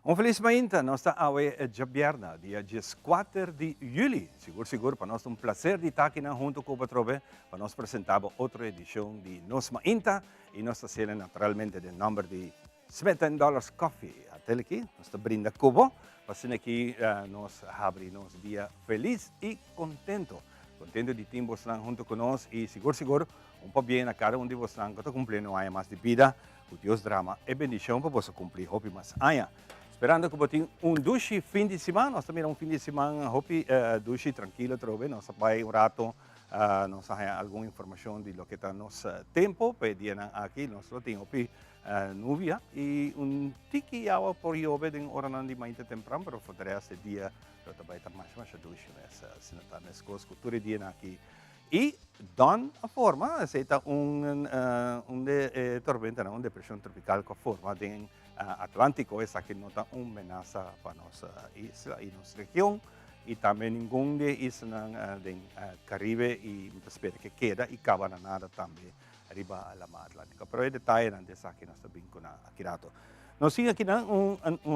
Onverlies mainta, nossa awe Jabierna, dia 4 de julho. Seguro, para nós um prazer de estar aqui junto com o Patrobe, para nós apresentar outra edição de Nos Mainta e nós estamos naturalmente do número de $17 Coffee. Até aqui, nós brinda cubo, para aqui nós abrimos dia feliz e contento. Contento de ter vocês junto conosco e seguro, pouco bem a cada de vocês que está cumprindo um ano mais de vida, com Deus drama e bendição para você cumprir hopi mais anos. Esperando que você tenha duche fim de semana, nós também fim de semana, hopi duche tranquilo, trove, nós vai rato, nós temos alguma informação de lo que está nosso tempo, pedindo aqui, nós temos hopi nuvem e tiki awa por jove de hora não de mais temprano, mas for esse dia, eu também estou mais duche, se não está nesse coisa, cultura dia aqui. E dan a forma, aceita tormenta, uma depressão tropical com forma de Atlântico, essa que não está uma ameaça para nossa isla e nossa região, e também nenhum de islas do Caribe e espero que queda e acaba nada também arriba a mar Atlântica. Pero é detalhe dessa que nós também com aqui rato. Nós temos aqui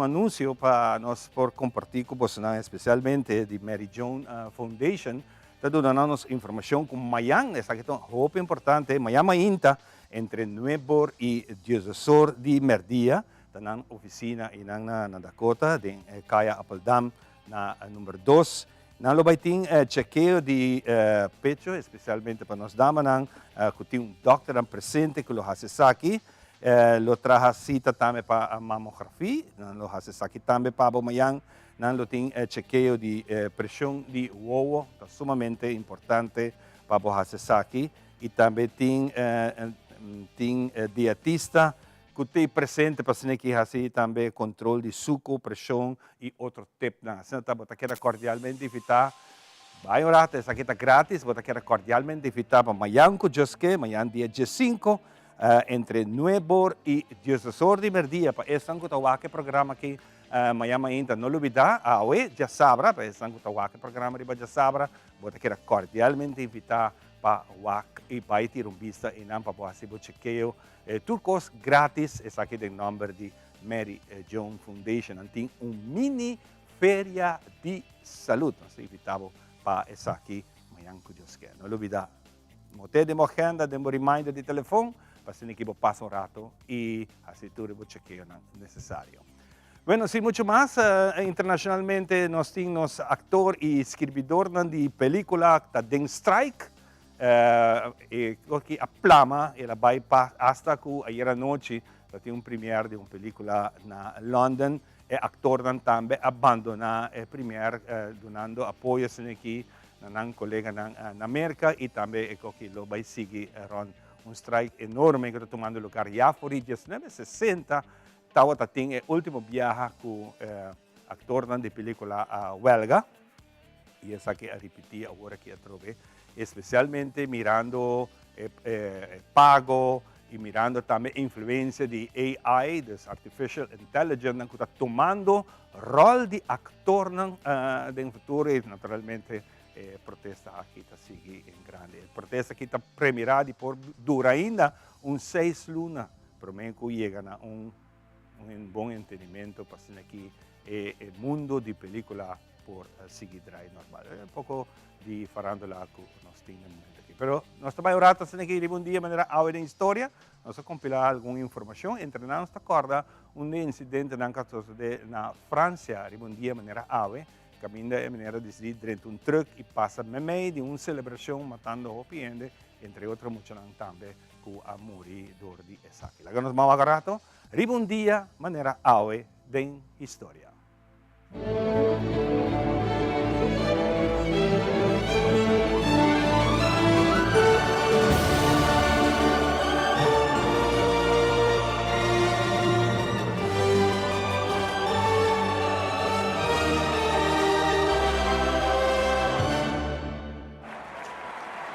anúncio para nós por compartilhar com vocês, especialmente de Mary Joan Foundation. Está dando-nos informação com Mayan, essa que é muito importante, Mayan Mainta, entre Nuevo e 16 de Merdia, está na oficina na Dakota, de Kaya Appledam, na número 2. Na lobaiting chequeo de pecho, especialmente para nós damas, que tem doctor presente que lo hace aqui, lo traja cita também para a mamografia, lo hace aqui também para o Mayan. Nando tem chequeo de pressão de ovo, é sumamente importante para o aqui. E também tem dietista que tem presente para que assim também controle de suco, pressão e outro tipo. Se não está quer cordialmente invitar, vai orar, essa aqui está grátis, você quer cordialmente invitar para amanhã, amanhã dia 15, entre 9 e 16 de merdia, para esse programa aqui. Amanhã ainda não olvidar, hoje já sabe, para esse programa de já sabe, você quer cordialmente invitar para o e vai ter vista e não para o chequeio. Tudo coisa grátis, esse aqui é o número de Mary Joan Foundation, tem mini feria de saúde. Nós invitamos para esse aqui, amanhã que Deus quer. Não olvidar, mote de agenda, de reminder de telefone, para que você passe rato e assim tudo o chequeio necessário. Bueno, sí, mucho más. Internacionalmente, nós temos actor e escritor de película, Den Strike, que a plama, ela vai hasta que ayer noite, tem premiere de uma película na London, e actor também abandona a premiere, donando apoio aqui na colega na América, e também que lo vai seguir strike enorme que está tomando lugar já por 1960. Tawa tating último viaje com actor de película belga e essa que repeti agora que trove, especialmente mirando pago e mirando também influência de AI, de Artificial Intelligence, que está tomando rol de actor no futuro e naturalmente protesta aqui está seguindo em grande. Protesta aqui está premiada por dura ainda 6 lunas, para mim que chega a um bom entendimento para aqui o mundo de película por seguir normal. Um pouco de farándula que nós temos aqui. Pero nós também oramos aqui de um dia de maneira áurea de história, nós vamos compilar alguma informação. Entre nós, acorda incidente na França, de um dia de maneira áurea, caminha de maneira de dentro de truck e passa no meio de uma celebração matando o piende, entre outros muitos também que a morrer de Esaki. Agora nós vamos agarrar un dia maneira aue den história.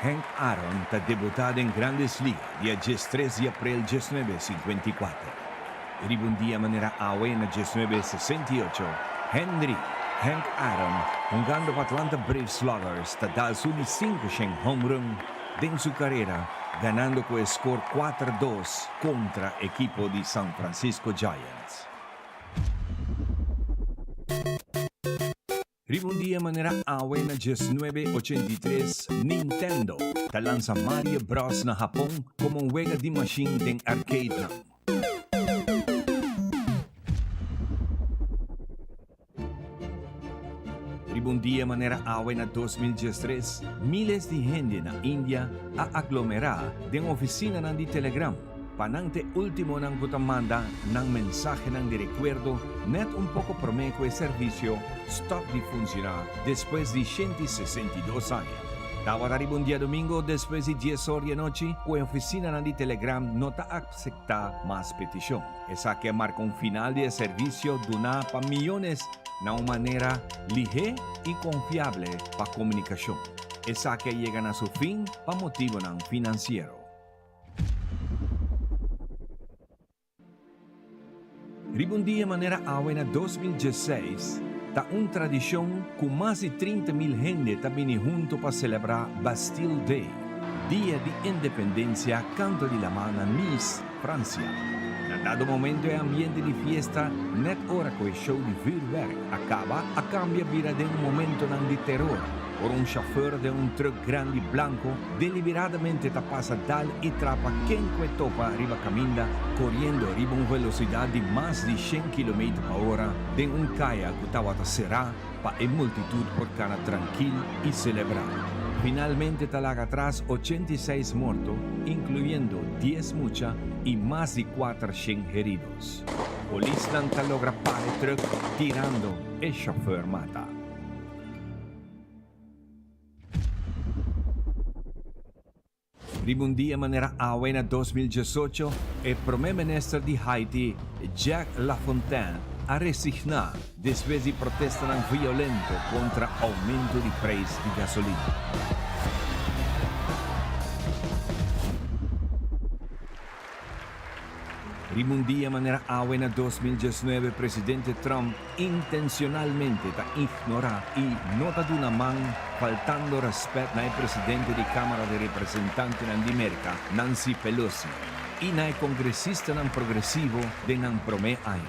Hank Aaron está debutado em Grandes Ligas dia 13 de abril de 1954. Un dia maneira aue na 1968, Hank Aaron, jugando para Atlanta Braves Sluggers, está dando 5 home run em sua carreira, ganando com o score 4-2 contra o equipo de San Francisco Giants. Ribundia manera awe na 1983 Nintendo talansa Mario Bros na Japon como un juega di machine den arcade na. Ribundia manera awe na 2013 miles di gente na India a aglomera den oficina ng di Telegram. Panante ultimo ng kutamanda ng mensaje ng de recuerdo net un poco promeco e servicio stop di funcionar después de 162 años. Tawara ribundia domingo después de 10 horas de noche, o oficina ng di Telegram no ta acepta más petición. Esa que marca un final de servicio duna pa millones na una manera lige y confiable pa comunicación. Esa que llegan a su fin pa motivo ng financiero. Ribundia manera awe na 2016, ta un tradisyon kung más de 30,000 gente tabini junto para celebrar Bastille Day, Día de Independencia, canto di la mano Nice, Francia. Na dado momento e ambiente di fiesta, net ora ko show di vuurwerk acaba a cambia vira de un momento ng di terror. Por un chauffeur de un truck grande blanco deliberadamente tapasa dal y trapa quenque topa arriba caminda corriendo arriba una velocidad de más de 100 km por hora de un calle que estaba será pa en multitud por cana tranquil y celebrar. Finalmente talaga atrás 86 muertos, incluyendo 10 mucha y más de 400 heridos. Policía logra parar el truck tirando el chauffeur mata. Ribundia manera awe na 2018, el primer ministro de Haiti, Jacques Lafontaine, a resignar después de protesta violento contra aumento de precio de gasolina. Ribundia manera awe na 2019, presidente Trump intencionalmente ta ignora y nota d'una man faltando respeto na presidente di Cámara de Representantes ng America, Nancy Pelosi, y na congresista ng progresivo de ng prome año.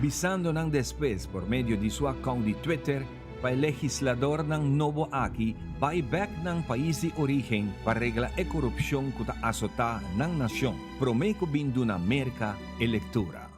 Bisando ng después por medio de su account de Twitter, pa legislador ng Novo Aki, buyback ng país de origen para regla e korupsyon kuta asota ng nasyon. Promeco bindu na Amerika elektura.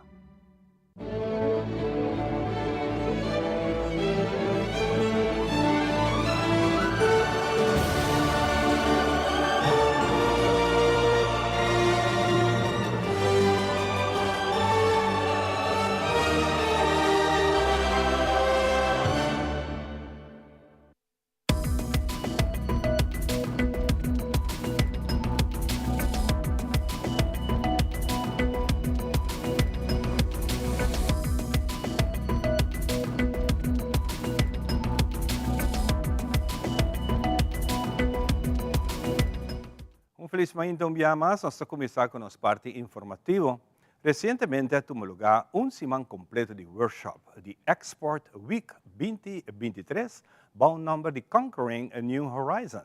Felizmente un día más, vamos a comenzar con los parte informativo. Recientemente tuvo lugar un semana completo de workshop de Export Week 2023 bajo el nombre de Conquering a New Horizon,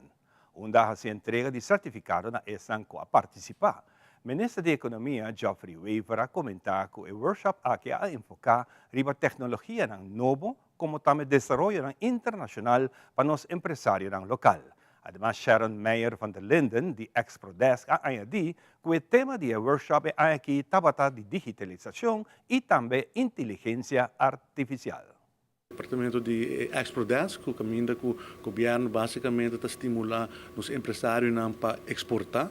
onde se entrega de certificado na ESANCO a participar. Ministro de Economia, Geoffrey Weaver, comentar que el workshop aqui a enfocar riba tecnologia novo, como também desenvolvimento internacional para los empresarios local. Además, Sharon Meyer van der Linden, de Exprodesk, ha añadido que el tema del workshop es aquí trata de digitalización y también inteligencia artificial. O departamento de Exprodesk, o caminho que o governo basicamente está estimular os empresários para exportar.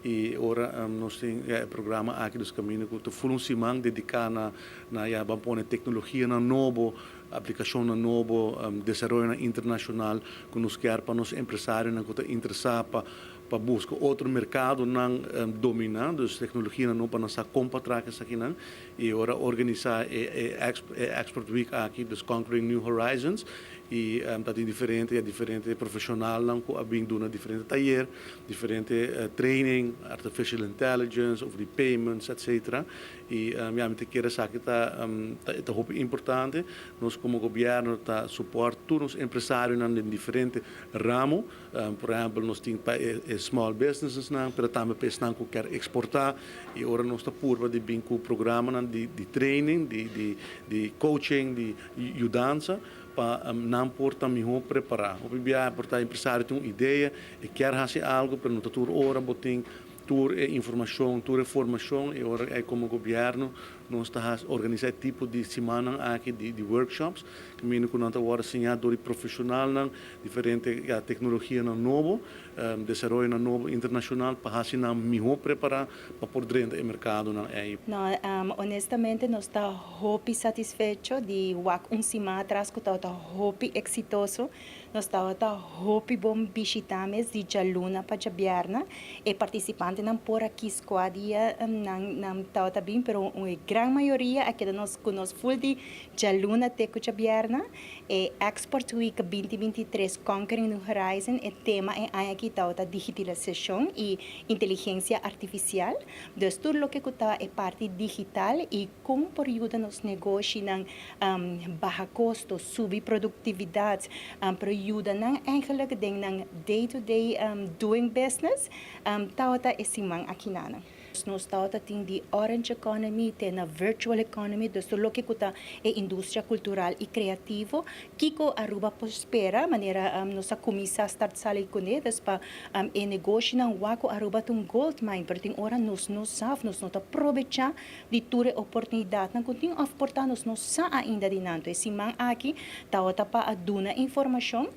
E agora nós temos um programa aqui dos caminhos que está full dedicado na tecnologia na novo, aplicação na novo, desenvolvimento internacional que nos quer para os empresários que estão interessados para buscar outro mercado não dominando as tecnologias não para nossa comprar aqui não e agora organizar Export Week aqui dos Conquering New Horizons e está diferente profissional não com abrindo na diferente taller diferente training artificial intelligence over the payments etc e me quer essa que está importante nós como governo está suporte todos os empresários em diferentes ramos por exemplo nós temos small businesses não pero também pessoas que quer exportar e agora nós está por de bem com programa de training de coaching de ajudança para não portar melhor preparar. O PBA portar empresário tem uma ideia e quer fazer algo para não ter hora botar tour informação, tour formação e agora é como governo nós está organizar tipo de semana aqui de workshops que meio que nós agora ensinador profissional não diferente tecnologia não novo desenvolvimento novo internacional para fazer não melhor preparar para poder entrar no mercado não é. Não, honestamente não está hopi satisfeito de semana atrás que estava hopi exitoso. Nós estava hopi bom visitamos de Jaluna para Jabierna e participante não por aqui squadia não estava bem, pero uma grande maioria aqui nós full de Jaluna teco Jabierna e Export Week 2023 Conquering New Horizon e tema é aqui estava digitalização e inteligência artificial. Dus tudo o que está é parte digital e como por ajuda nos negócios não baixar custo, subir produtividade, para ajuda não eigenlijk den day-to-day doing business, tauta esse man aqui nana. Nós tauta tem de orange economy, tem a virtual economy, dus tudo que está é indústria cultural e criativo, Kiko Aruba prospera, maneira nossa comissão start sali com eles para e negócio não waco Aruba tem gold mine, porque tem hora nos saf, nos nota aproveitar de toda oportunidade, não continua a portar nos sa ainda de nanto, esse man aqui tauta para aduna informação,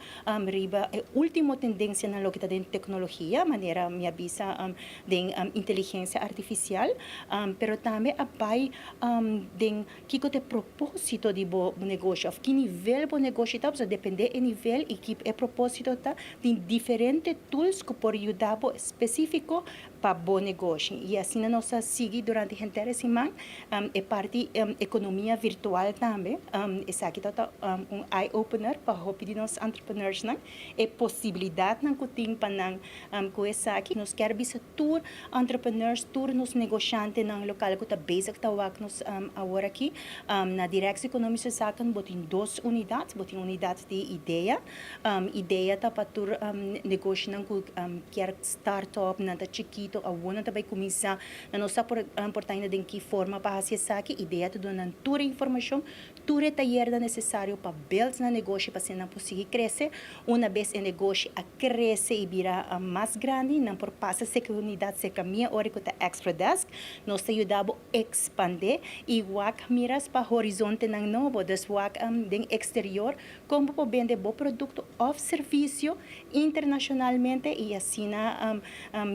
riba é última tendência na local de tecnologia, maneira me avisa de inteligência artificial, pero também abai den kiko te propósito de bo negócio, que nível bo negócio tá, precisa depender do nível e que é propósito tá de diferentes tools que por ajudar bo específico para bom negócio. E assim nós sigue durante a inteira semana é parte economia virtual também. Esse aqui tá eye opener para de nós entrepreneurs não é possibilidade não que tem para não com esse aqui nós quer ver tour entrepreneurs tour nos negociantes não local que tá basic tá wak nos agora aqui na direção econômica sacan botin duas unidades botin unidades de ideia ideia tá para tour negócio não que quer startup não tá chiquito a uma também começar na nossa portaina de que forma para fazer isso aqui ideia tá dando toda informação toda taller necessário para build na negócio para ser não possível crescer uma vez o negócio a crescer e virar mais grande não por passa se que unidade se caminha hora que tá extra desk nós te ajudamos a expandir e wak miras para horizonte não novo das wak den exterior como para vender bom produto ou serviço internacionalmente e assim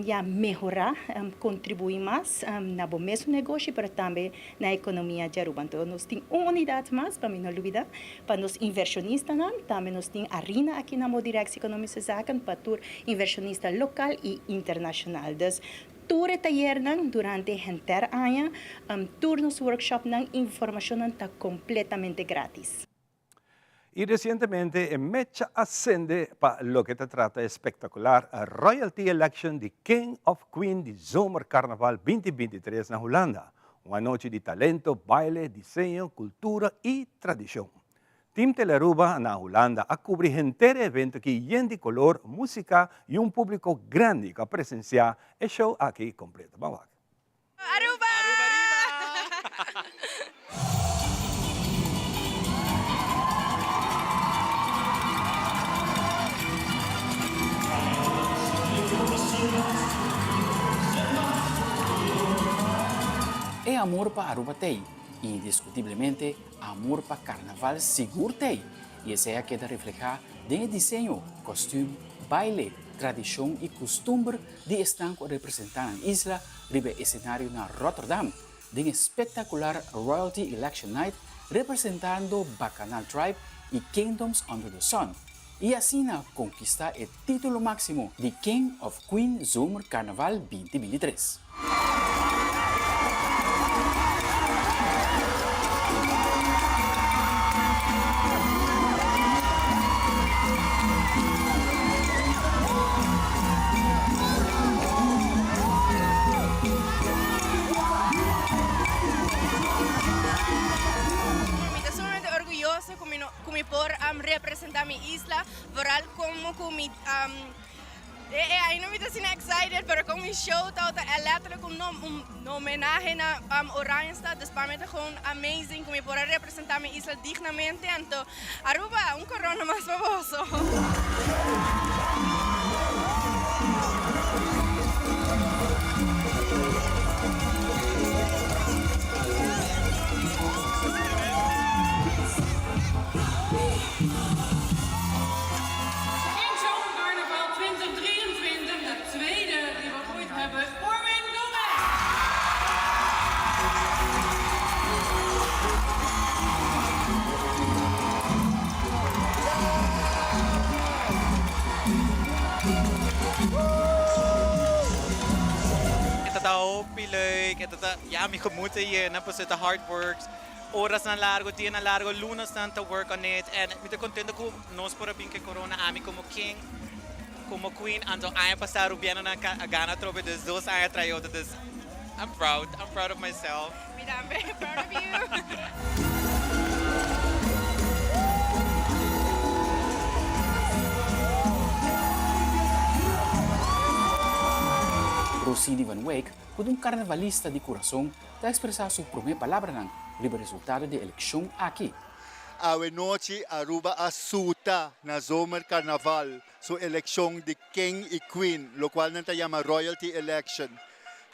já melhorar contribuir mais na bom mesmo negócio para também na economia de Aruba. Então nós temos uma unidade mais para mim não dúvida para nós inversionistas também nós temos a RINA aqui na Direção Econômica Zaken para tur inversionista local e internacional. Dus tour taller durante o inteiro ano, turnos workshop informação está completamente grátis. Y recientemente Mecha ascende para lo que te trata espectacular a Royalty Election de King of Queen de Zomer Carnaval 2023 na Holanda. Una noche de talento, baile, diseño, cultura y tradición. Team Telearuba na Holanda a cubrir entero evento que llena de color, música y un público grande que presencia el show aquí completo. Vamos a ver. Aruba! É amor para Aruba tem, indiscutivelmente amor para Carnaval seguro tem. E essa é a que dá reflejar em desenho, costume, baile, tradição e costume de estanco representar a isla ribe escenário na Rotterdam, de espetacular Royalty Election Night representando Bacchanal Tribe e Kingdoms Under the Sun. E assim conquista o título máximo de King of Queen Zomer Carnaval 2023. Como por representar mi isla, vooral como Ainda me está excited, pero com o show tá letterlijk homenagem na Oranjestad, dus para mim tá amazing como poder representar minha isla dignamente, então Aruba, corona mais famoso. Leuk, ja, mijn gemoeten hier, dan pas het hard works. Oras na largo, dia na largo, lunas na to work on it. And me contento ko nos por abin que corona ami como king, como queen, ando ay pasar rubiano na gana trobe dus 2 anos trayo dus I'm proud of myself. I'm very proud of you. Rosini Van Wyk, un carnavalista de coração, está expressar sua primeira palavra sobre o resultado da eleição aqui. Awe noche Aruba asuta na Zomer Carnaval, su eleição de King e Queen, lo cual se llama Royalty Election.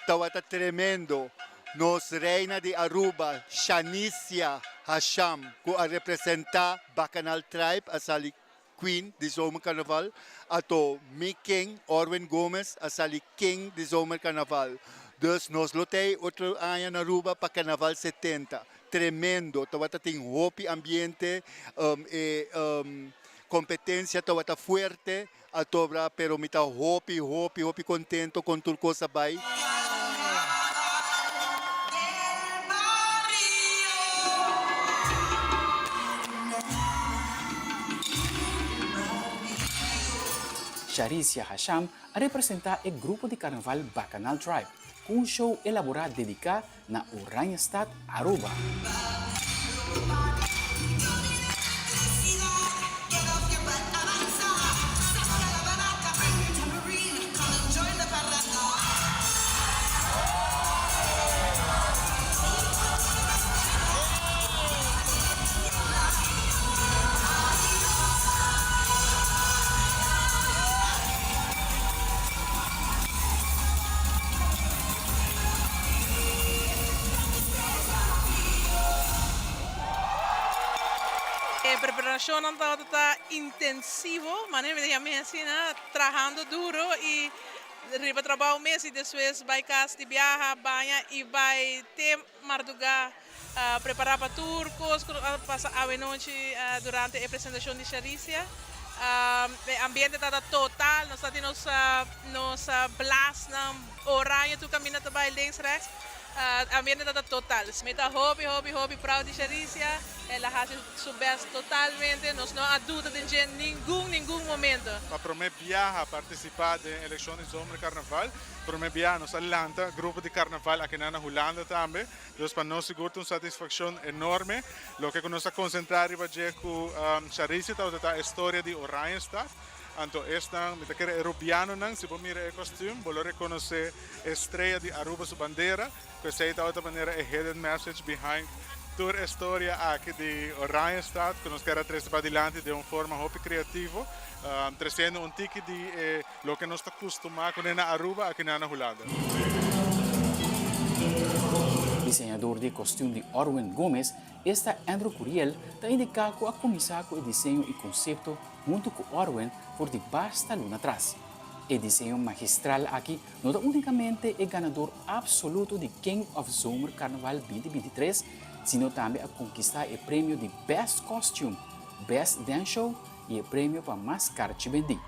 Tawata tremendo. Nos reina de Aruba, Shanicia Hasham, que a representa Bacchanal Tribe, asali Queen de Zomer Carnaval, ato mi King, Orwin Gomez, asali King de Zomer Carnaval. Dus nos lotei outro ano na Aruba para Carnaval 70. Tremendo, tawata ting hopi ambiente, competência tawata fuerte, atobra, pero mita hopi contento com tudo coisa vai. Sharicia Hasham a representar o grupo de carnaval Bacchanal Tribe, com um show elaborado dedicado na Oranjestad, Aruba. Preparación está intensivo, maneiramente trabajando duro y arriba trabajo mes y después vai casa de viaja, banha y vai ter madrugada preparar para turcos, passar a noite durante a apresentação de Sharicia. O ambiente está total, nós temos nos blast na oranha, tu caminha também links rechts. O ambiente está total. Meta hobby, proud de Sharicia. Ela faz seu best totalmente. Nós não há dúvida de nenhum momento. Para mim, viajar, participar de eleições de Zomer Carnaval. Para mim, viajar nos Atlanta, grupo de carnaval aqui na Holanda também. Então, para nós, seguro, uma satisfação enorme. O que nós concentrar é com Sharicia, a história de Oranjestad. Então, esta, me quer rubiano nang, se mira o costume, vou reconhecer a estrela de Aruba, sua bandeira, que sei de outra maneira a hidden message behind toda a história aqui de Oranjestad, que nos quer trazer para adiante de uma forma muito criativa, trazendo tique de lo que nós está acostumado com na Aruba aqui na Holanda. Diseñador de costume de Orwin Gomez, esta Andrew Curiel está indicado a começar com o desenho e conceito junto com Orwin por de basta luna atrás. O desenho magistral aqui não é unicamente o ganador absoluto de King of Zomer Carnaval 2023, sino também a conquistar o prêmio de Best Costume, Best Dance Show e o prêmio para mais carte vendi.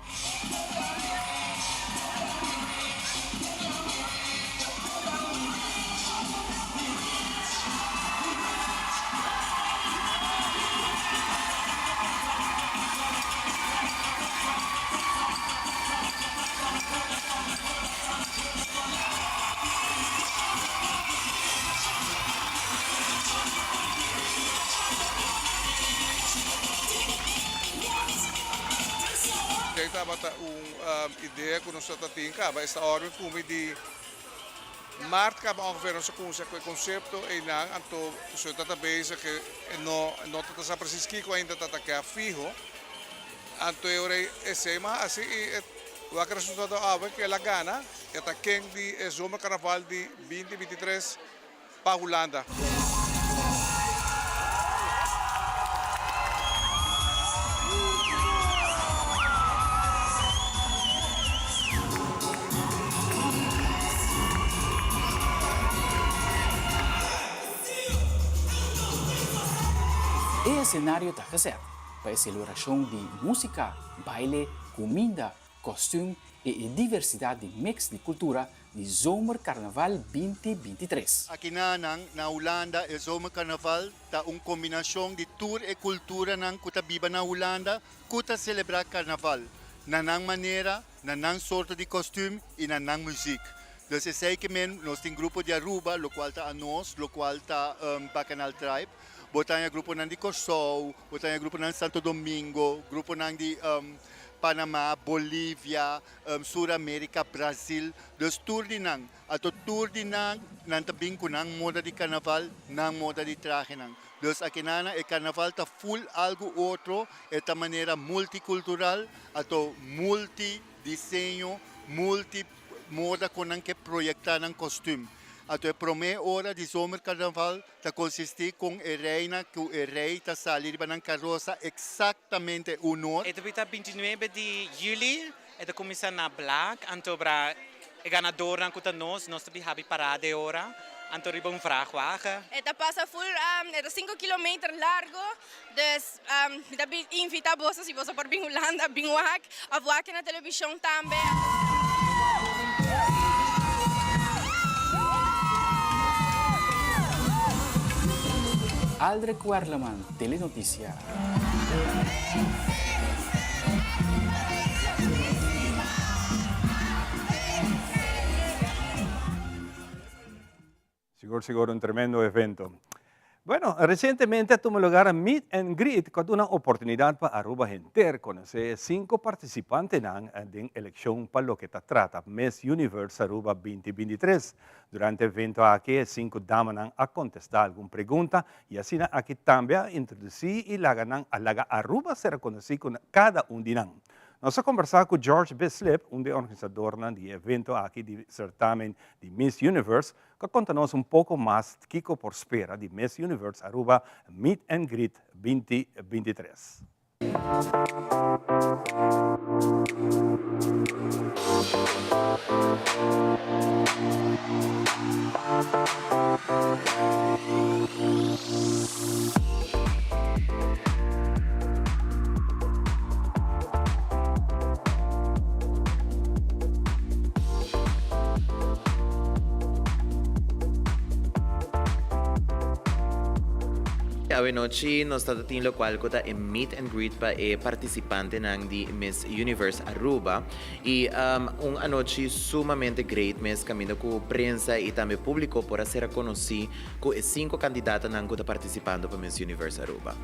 tem tabata ideia que nós tatinha caba esta hora como de Mart acaba ongeveer onze concepto e nang anto so tata bezig no tata sa precies kiko ainda tata kaya fijo anto ore esema assim o que resultado ave que la gana eta ken di zomercarnaval di 2023 pa Holanda. O cenário está reservado para a celebração de música, baile, comida, costume e a diversidade de mix de cultura de Zomer Carnaval 2023. Aqui na Holanda, o Zomer Carnaval está uma combinação de tour e cultura que vive na Holanda, que celebrar Carnaval. Na maneira, na sorte de costume e na música. Então, é que nós temos um grupo de Aruba, o qual está a nós, o qual está Bacchanal Tribe. Botanya grupo ng di Curaçao, botanya grupo ng Santo Domingo, grupo ng di Panama, Bolivia, Sur-America, Brazil. Dus tour din nang. Ato tour din nang tabing ko ng moda di carnaval, ng moda di traje nang. Dus akinana e carnaval ta full algo outro, esta maneira multicultural, ato multi-disenyo, multi-moda ko nang ke proyectar ng costume. Ato é primeira hora de Zomer Carnaval está consistir com a reina que o rei está salir para carroça exatamente hora. Ito bita 29 de julho, ito começa na Black, anto bra e ganador ng kutanos, nós tabi habi parade ora, anto riba vrachtwagen. Esta pasa full, esta 5 kilometer largo, dus dabi invita bosa si bosa por Holanda, binwak, avwak na televisão também. Aldre Cuarlaman, Telenoticia. Seguro un tremendo evento. Bueno, recientemente tuvo lugar a Meet and Greet con una oportunidad para Aruba Genter conocer 5 participantes en la elección para lo que se trata Miss Universe Aruba 2023. Durante el evento aquí, 5 damas a contestar alguna pregunta y así aquí también introducir y la Aruba se reconocer con cada un de ellos. Nós vamos conversar com George Bislip, dos organizadores do evento aqui de certamen de Miss Universe, que conta-nos pouco mais do que por espera de Miss Universe Aruba Meet and Greet 2023. Avenochi nos tatatin lo cual kota e meet and greet pa participante ng di Miss Universe Aruba y un anoche sumamente great mes camino com prensa e também público por ser conhecido com 5 candidatas ng kota participando para Miss Universe Aruba.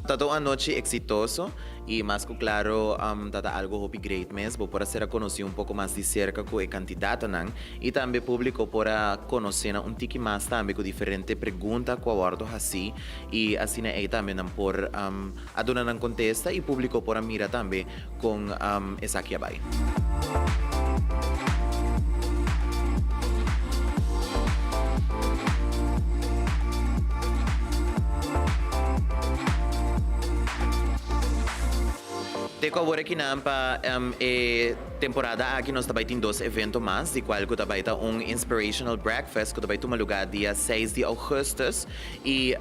Todo anoche exitoso y más que claro tata algo hopi great mes para ser conocido un poco más de cerca con el candidato nang y también público para conocer un tiki más también con diferentes preguntas que abordo así y así también por adonar contesta y público para mira también con esa que vai. Teko agora que nampa temporada aqui nós também tem 2 eventos mais, de qual que também tá inspirational breakfast que também toma lugar dia 6 de agosto e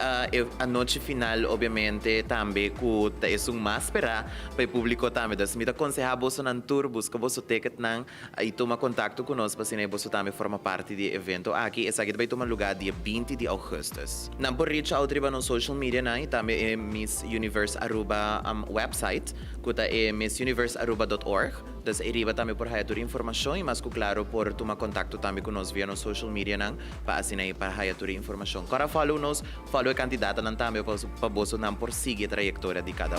a noite final obviamente também que é máscara para o público também. Das me aconselhar você na tour busca você ticket nang e toma contato conosco para se você também forma parte do evento aqui. Essa aqui também toma lugar dia 20 de agosto. Não por reach out riba no social media na e também Miss Universe Aruba website que é missuniversearuba.org. Das eriba também por hayat informação e mas claro por tomar contato também conosco via no social media nang para assinar para hayat informação. Para follow nos, follow a candidata nang também para você não por seguir a trajetória de cada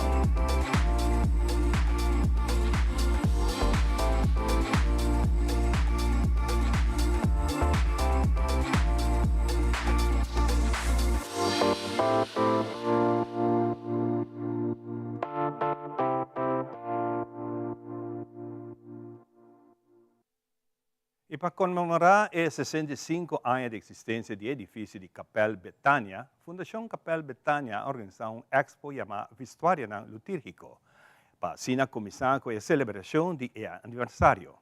E para comemorar os 65 anos de existência do edifício de Capel Betânia, a Fundação Capel Betânia organizou expo chamada Vestuário Litúrgico, para assim começar com a celebração do aniversário.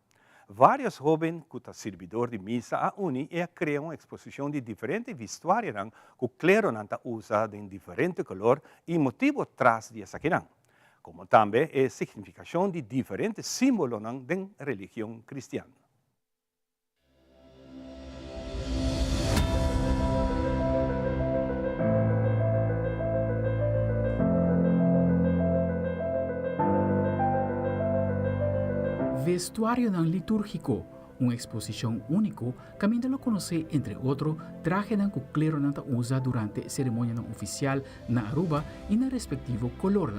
Vários jovens que são servidores de missa a uni e criam uma exposição de diferentes vestuários que o clero usa em diferente color e motivo atrás de essa questão, como também a significação de diferentes símbolos da religião cristã. Vestuário litúrgico, uma exposição única que ainda lo conhece, entre outros, traje que o clero usa durante a cerimônia oficial na Aruba e na respectivo color.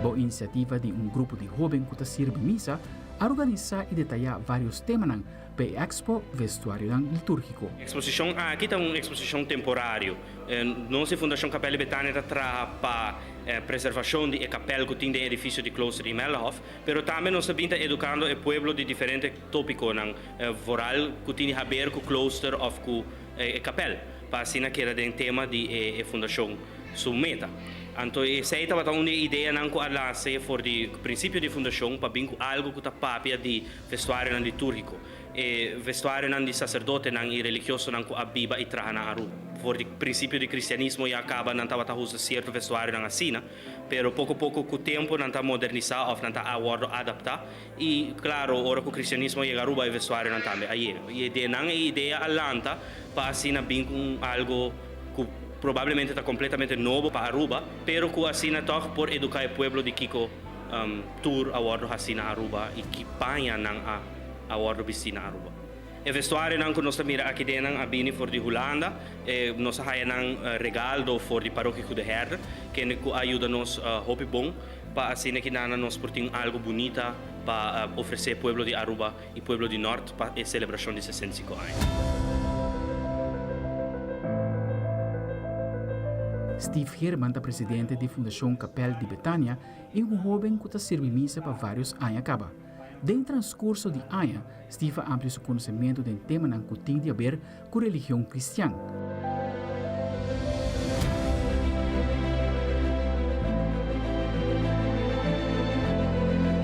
Boa iniciativa de grupo de jovens que sirve missa a organizar e detalhar vários temas para a Expo Vestuário Litúrgico. A exposição aqui é uma exposição temporária. Nossa Fundação Capel Betânia trabalha para a preservação da capela que tem no edifício do Kloster de Melhof, mas também nós estamos educando o povo de diferentes tópicos, voral que tem a ver com o Kloster ou com a capela, para assim que era o tema da Fundação Sumeta. Então, essa é uma ideia que ela se for de princípio de fundação para bem algo que está papia de vestuário litúrgico, vestuário de sacerdote e religioso que abiba e traha na aru. For de princípio de cristianismo e acaba não estava usando certo vestuário assim, pero pouco a pouco com o tempo não está modernizar ou não está adaptar e claro, ora que o cristianismo chega a Aruba e vestuário não também aí. E a ideia alanta para assim bem com algo que provavelmente está completamente novo para Aruba, pero que assim toca por educar o povo de Kiko tour a bordo assim na Aruba e que panha a bordo piscina Aruba. O vestuário que nós mira aqui dentro a bini for de Holanda, nós temos regalo for de paróquia de Herder, que ajuda nos hopi bom para assim que nós portem algo bonita para oferecer ao povo de Aruba e povo de Norte para a celebração de 65 anos. Steve Herman, presidente da Fundação Capel de Betânia, é jovem que serve missa para vários anos acaba. Dentro do transcurso de anos, Steve amplia seu conhecimento do tema que tem a ver com a religião cristã.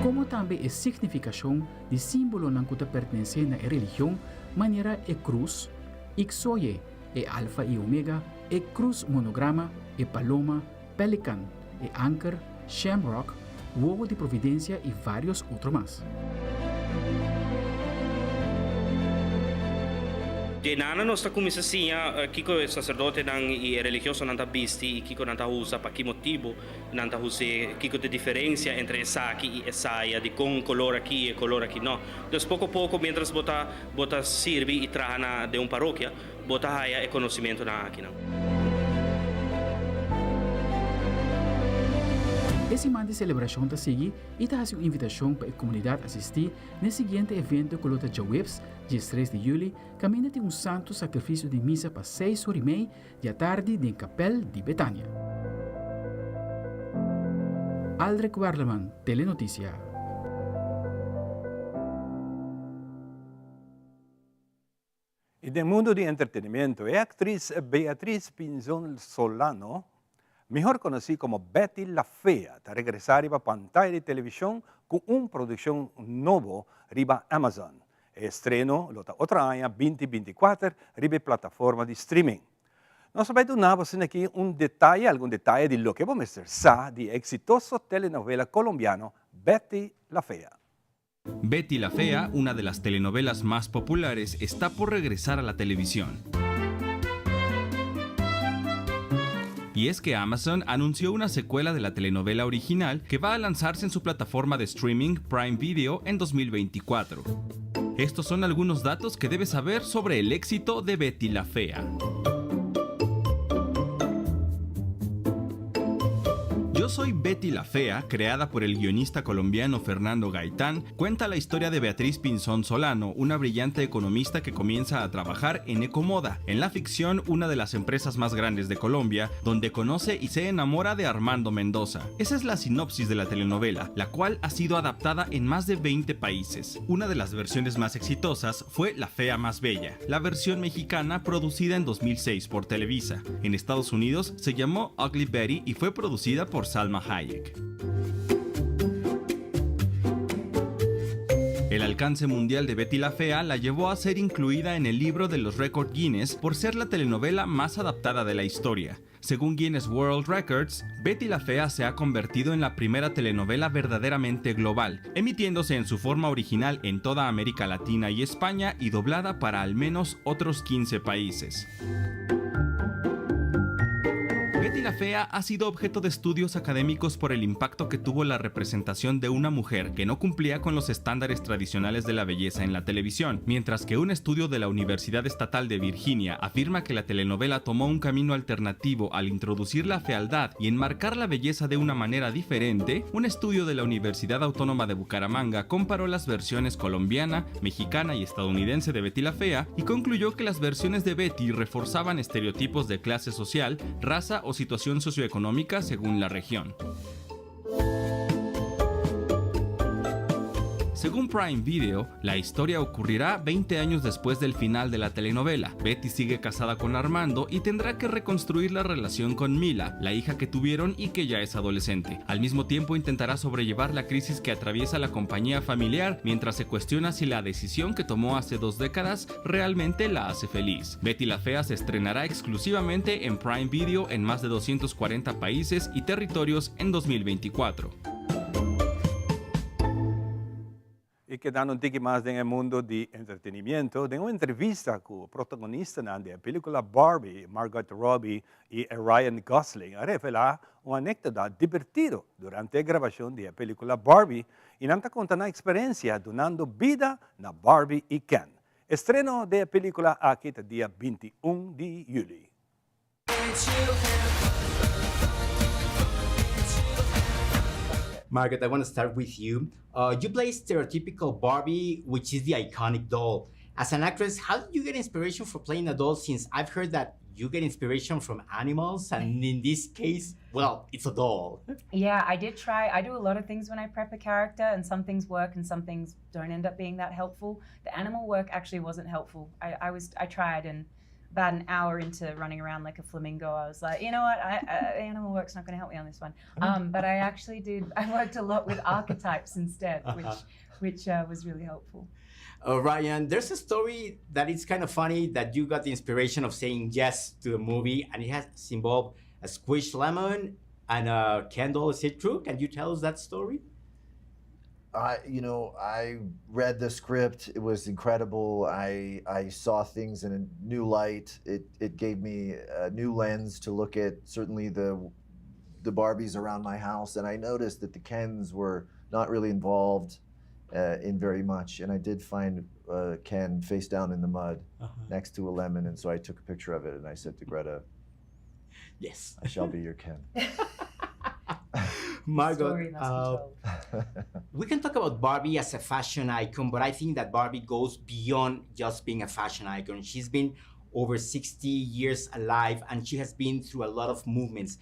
Como também a significação de símbolo que pertence à religião, maneira é cruz, ixoye, é alfa e omega, é cruz monograma, é paloma, pelican, é anchor, shamrock, ovo de providência e vários outros mais. De nana nós começa assim, kiko sacerdote e religioso não está visto e kiko não está usa para que motivo não está usa kiko de diferença entre essa aqui e essa de com color aqui e color aqui não. Então pouco a pouco, mientras bota serve e traha de paróquia, bota haya conhecimento na aqui não. Esse mês de celebração está seguindo e está fazendo uma invitação para a comunidade assistir no seguinte evento que lota Jawebs, dia 3 de julho, que ainda tem santo sacrifício de missa para 6h30 da tarde em Capel de Betânia. Aldrich Warleman, Telenotícia. E no mundo do entretenimento, a atriz Beatriz Pinzón Solano mejor conocida como Betty la Fea, a regresar a pantalla de televisión con una producción nueva riba Amazon. Estreno otra año 2024 riba plataforma de streaming. Nós vamos aqui algum detalhe de lo que vamos a hacer de exitoso telenovela colombiano Betty la Fea. Betty la Fea, una de las telenovelas más populares, está por regresar a la televisión. Y es que Amazon anunció una secuela de la telenovela original que va a lanzarse en su plataforma de streaming Prime Video en 2024. Estos son algunos datos que debes saber sobre el éxito de Betty la Fea. Yo soy Betty la Fea, creada por el guionista colombiano Fernando Gaitán, cuenta la historia de Beatriz Pinzón Solano, una brillante economista que comienza a trabajar en Ecomoda, en la ficción una de las empresas más grandes de Colombia, donde conoce y se enamora de Armando Mendoza. Esa es la sinopsis de la telenovela, la cual ha sido adaptada en más de 20 países. Una de las versiones más exitosas fue La Fea Más Bella, la versión mexicana producida en 2006 por Televisa. En Estados Unidos se llamó Ugly Betty y fue producida por Salma Hayek. El alcance mundial de Betty la Fea la llevó a ser incluida en el libro de los récords Guinness por ser la telenovela más adaptada de la historia. Según Guinness World Records, Betty la Fea se ha convertido en la primera telenovela verdaderamente global, emitiéndose en su forma original en toda América Latina y España y doblada para al menos otros 15 países. Betty la Fea ha sido objeto de estudios académicos por el impacto que tuvo la representación de una mujer que no cumplía con los estándares tradicionales de la belleza en la televisión, mientras que un estudio de la Universidad Estatal de Virginia afirma que la telenovela tomó un camino alternativo al introducir la fealdad y enmarcar la belleza de una manera diferente. Un estudio de la Universidad Autónoma de Bucaramanga comparó las versiones colombiana, mexicana y estadounidense de Betty la Fea y concluyó que las versiones de Betty reforzaban estereotipos de clase social, raza o situación socioeconómica según la región. Según Prime Video, la historia ocurrirá 20 años después del final de la telenovela. Betty sigue casada con Armando y tendrá que reconstruir la relación con Mila, la hija que tuvieron y que ya es adolescente. Al mismo tiempo intentará sobrellevar la crisis que atraviesa la compañía familiar mientras se cuestiona si la decisión que tomó hace 2 décadas realmente la hace feliz. Betty la Fea se estrenará exclusivamente en Prime Video en más de 240 países y territorios en 2024. Y quedando un tique más en el mundo de entretenimiento, tengo una entrevista con el protagonista de la película Barbie, Margot Robbie y Ryan Gosling, a revelar una anécdota divertida durante la grabación de la película Barbie y nos cuenta una experiencia donando vida a Barbie y Ken. Estreno de la película aquí el día 21 de julio. Margaret, I want to start with you. You play stereotypical Barbie, which is the iconic doll. As an actress, how did you get inspiration for playing a doll, since I've heard that you get inspiration from animals, and in this case, well, it's a doll. Yeah, I did try. I do a lot of things when I prep a character, and some things work and some things don't end up being that helpful. The animal work actually wasn't helpful. I tried, and about an hour into running around like a flamingo, I was like, you know what, animal work's not going to help me on this one. But I actually I worked a lot with archetypes instead, which was really helpful. Ryan, there's a story that is kind of funny that you got the inspiration of saying yes to the movie, and it has involved a squished lemon and a candle. Is it true? Can you tell us that story? I read the script. It was incredible. I saw things in a new light. It gave me a new lens to look at certainly the Barbies around my house, and I noticed that the Kens were not really involved in very much. And I did find Ken face down in the mud next to a lemon, and so I took a picture of it and I said to Greta, "Yes, I shall be your Ken." Margot, we can talk about Barbie as a fashion icon, but I think that Barbie goes beyond just being a fashion icon. She's been over 60 years alive, and she has been through a lot of movements,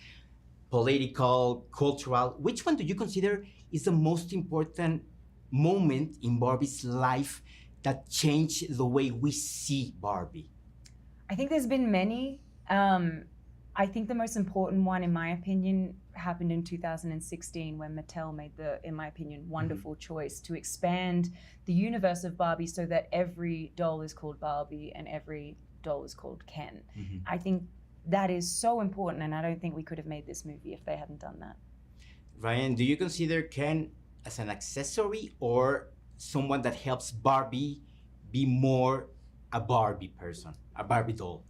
political, cultural. Which one do you consider is the most important moment in Barbie's life that changed the way we see Barbie? I think there's been many. I think the most important one, in my opinion, happened in 2016 when Mattel made the, in my opinion, wonderful choice to expand the universe of Barbie so that every doll is called Barbie and every doll is called Ken. I think that is so important, and I don't think we could have made this movie if they hadn't done that. Ryan, do you consider Ken as an accessory or someone that helps Barbie be more a Barbie person, a Barbie doll?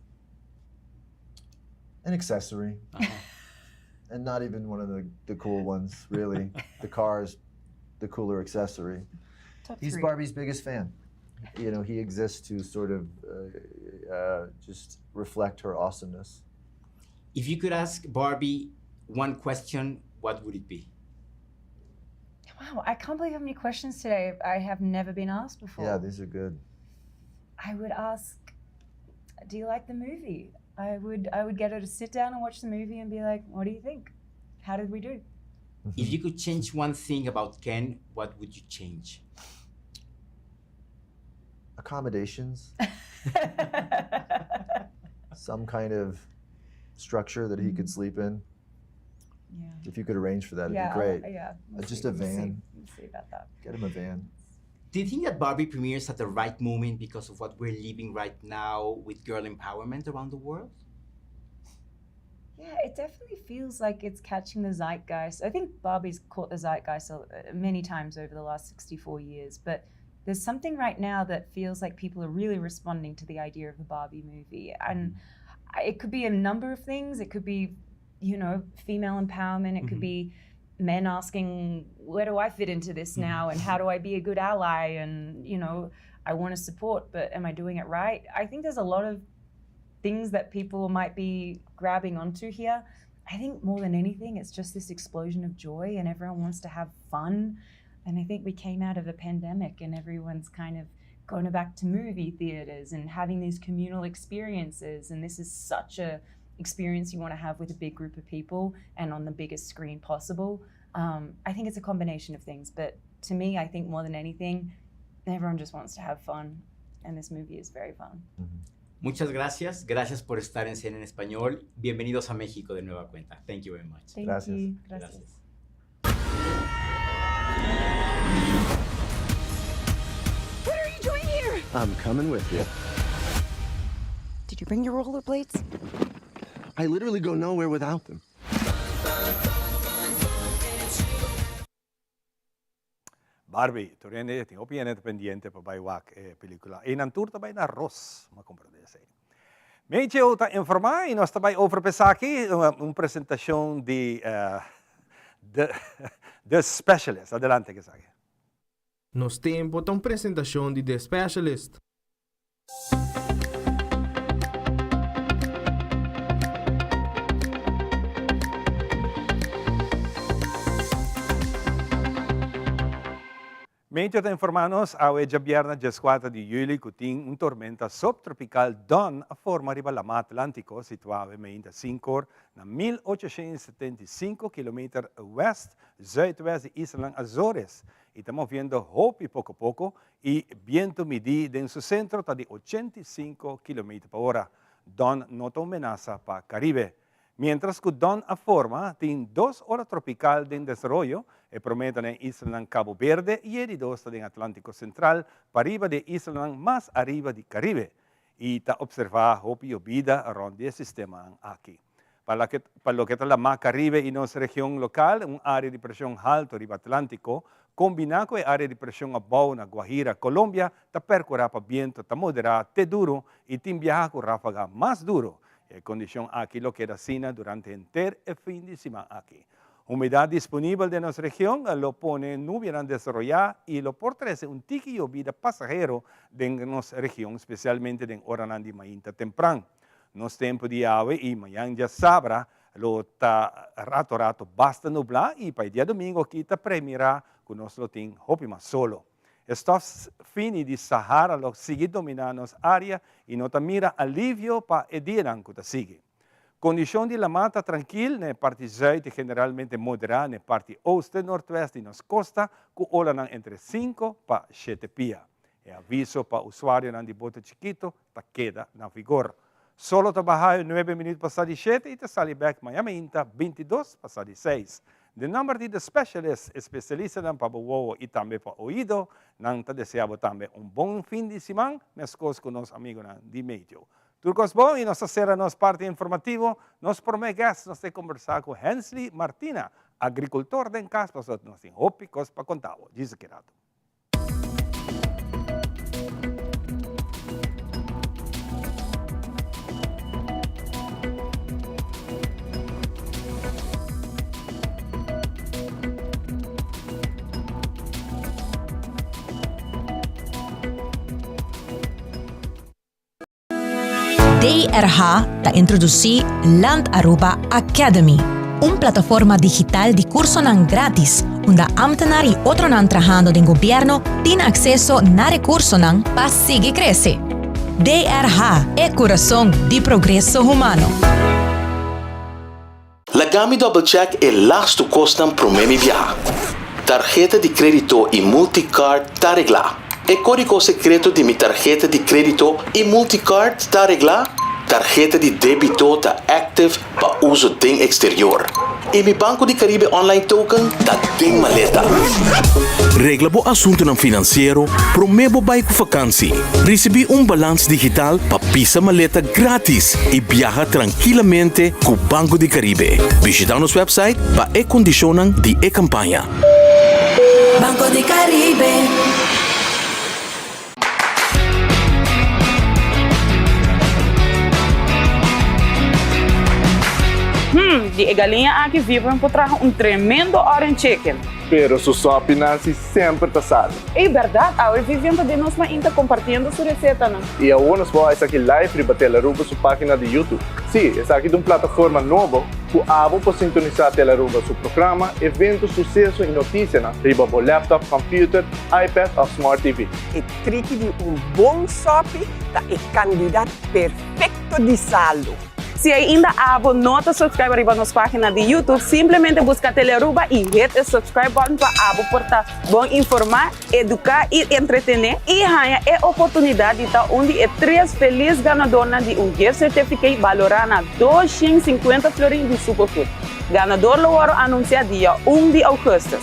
An accessory. And not even one of the cool ones, really. The car's the cooler accessory. He's Barbie's biggest fan. You know, he exists to sort of just reflect her awesomeness. If you could ask Barbie one question, what would it be? Wow, I can't believe how many questions today I have never been asked before. Yeah, these are good. I would ask, do you like the movie? I would get her to sit down and watch the movie and be like, what do you think? How did we do? If you could change one thing about Ken, what would you change? Accommodations. Some kind of structure that he could sleep in. Yeah. If you could arrange for that, it'd be great. Yeah. Just a van. We'll see about that. Get him a van. Do you think that Barbie premieres at the right moment because of what we're living right now with girl empowerment around the world? Yeah, it definitely feels like it's catching the zeitgeist. I think Barbie's caught the zeitgeist many times over the last 64 years, but there's something right now that feels like people are really responding to the idea of a Barbie movie. And it could be a number of things. It could be, you know, female empowerment. It could be men asking, where do I fit into this now? And how do I be a good ally? And, you know, I want to support, but am I doing it right? I think there's a lot of things that people might be grabbing onto here. I think more than anything, it's just this explosion of joy and everyone wants to have fun. And I think we came out of a pandemic and everyone's kind of going back to movie theaters and having these communal experiences. And this is such a experience you want to have with a big group of people and on the biggest screen possible. I think it's a combination of things, but to me, I think more than anything, everyone just wants to have fun, and this movie is very fun. Muchas gracias. Gracias por estar en Cena en Español. Bienvenidos a México de nueva cuenta. Thank you very much. Thank Gracias. you. Gracias. What are you doing here? I'm coming with you. Did you bring your rollerblades? I literally go nowhere without them. Barbie, Torene, tingo pianeta pendiente pa baiwak pelikula. En ang tour tabay na Ross, makomprendese. Medyo ta informar, nós tabay over pesaki, presentação de The Specialist. Adelante, que sabe. Nos tempo tão apresentação de The Specialist. Medyo ta informanos, awe biyerna 4 de julho kuting tormenta subtropical Don a forma riba lama Atlántico, situado em 25 na 1875 km west, zuidwest de Isla Azores. E estamos vendo hopi pouco a pouco e viento midi em seu centro está de 85 km por hora. Don nota amenaza para Caribe. Mientras que Don a forma tem 2 horas tropical de desarrollo e promete em Isla Cabo Verde e de 2 em Atlântico Central, para arriba de Isla mais arriba de Caribe. E está observar hopi vida around esse sistema aqui. Para lo que está la Caribe e nossa região local, área de pressão alta riba Atlântico, combinado com a área de pressão abaixo na Guajira, Colômbia, está percorrer para viento, está moderado, te duro e tem viajar com ráfaga mais duro. A condição aqui lo que da sina durante inteiro e fim de semana aqui. Umidade disponível de nossa região lo pone nubes desarrollada e lo portrece tiki llovida pasajero de nossa região, especialmente em horas de manhã temprano. Nos tempos de ave e manhã já sabra, lo tá rato basta nublar e para dia domingo aqui está premira que nós lo tem hopi mais solo. Estos fini de Sahara lo sigue dominando as áreas e nota mira alívio para ediran que sigue. Condição de la mata tranquila na parte zuid generalmente moderada na parte oeste e nordeste nas costas que olam entre 5 para 7 pia. E aviso para usuário de bote chiquito está queda na vigor. Solo trabalhar 9 minutos passado 7 e te sali back Miami Inta 22 passado 6. De número de specialist, especialista ng pabuwo e também para ouído, nang te deseavo também bom fim de semana, mescos com nosso amigo de meio. Turcos bom e nossa será nossa parte informativo, nos prometes nós te conversar com Hensley Martina, agricultor de casa, para nós tem hópicos para contar. Diz que rato. DRH ta introduci Land Aruba Academy, plataforma digital de curso nan gratis, onde ambtenari outro nan trabajando de gobierno tienen acceso na recurso nan para seguir crescer. DRH é coração de progresso humano. Lagami Double Check é lasto costam promemi via. Tarjeta de crédito e multicard ta regla. E código secreto de mi tarjeta de crédito e multicard ta regla. Tarjeta de débito ta active pa uso ding exterior. E mi Banco de Caribe online token ta ding maleta. Regla bo assunto ng finansiero, promebo bay ko vakansie. Recebi balance digital pa pisa maleta gratis e viaja tranquilamente com Banco de Caribe. Visita nosso website pa e-condicionan di e-campanya. Banco de Caribe. De galinha aqui vivem por trás tremendo orange chicken. Pero su sopinansi sempre está salvo. É verdade, agora vivemos de nós ainda compartilhando sua receita, não? E agora nós vamos aqui live para Teleruba sua página de YouTube. Sim, é aqui de uma plataforma nova que abo para sintonizar Teleruba seu programa, evento, sucesso e notícia, riba bo laptop, computer, iPad ou Smart TV. E trick de bom sop é candidato perfeito de saldo. Se ainda não está subscribe para nossa página de YouTube, simplesmente busca Teleruba e hit o subscribe button para portar bom informar, educar e entretener. E ganha a oportunidade de estar onde é 3 felizes ganadores de gift certificate valorado a 250 florins de Superfood. Ganador lo anuncia dia 1 de agosto.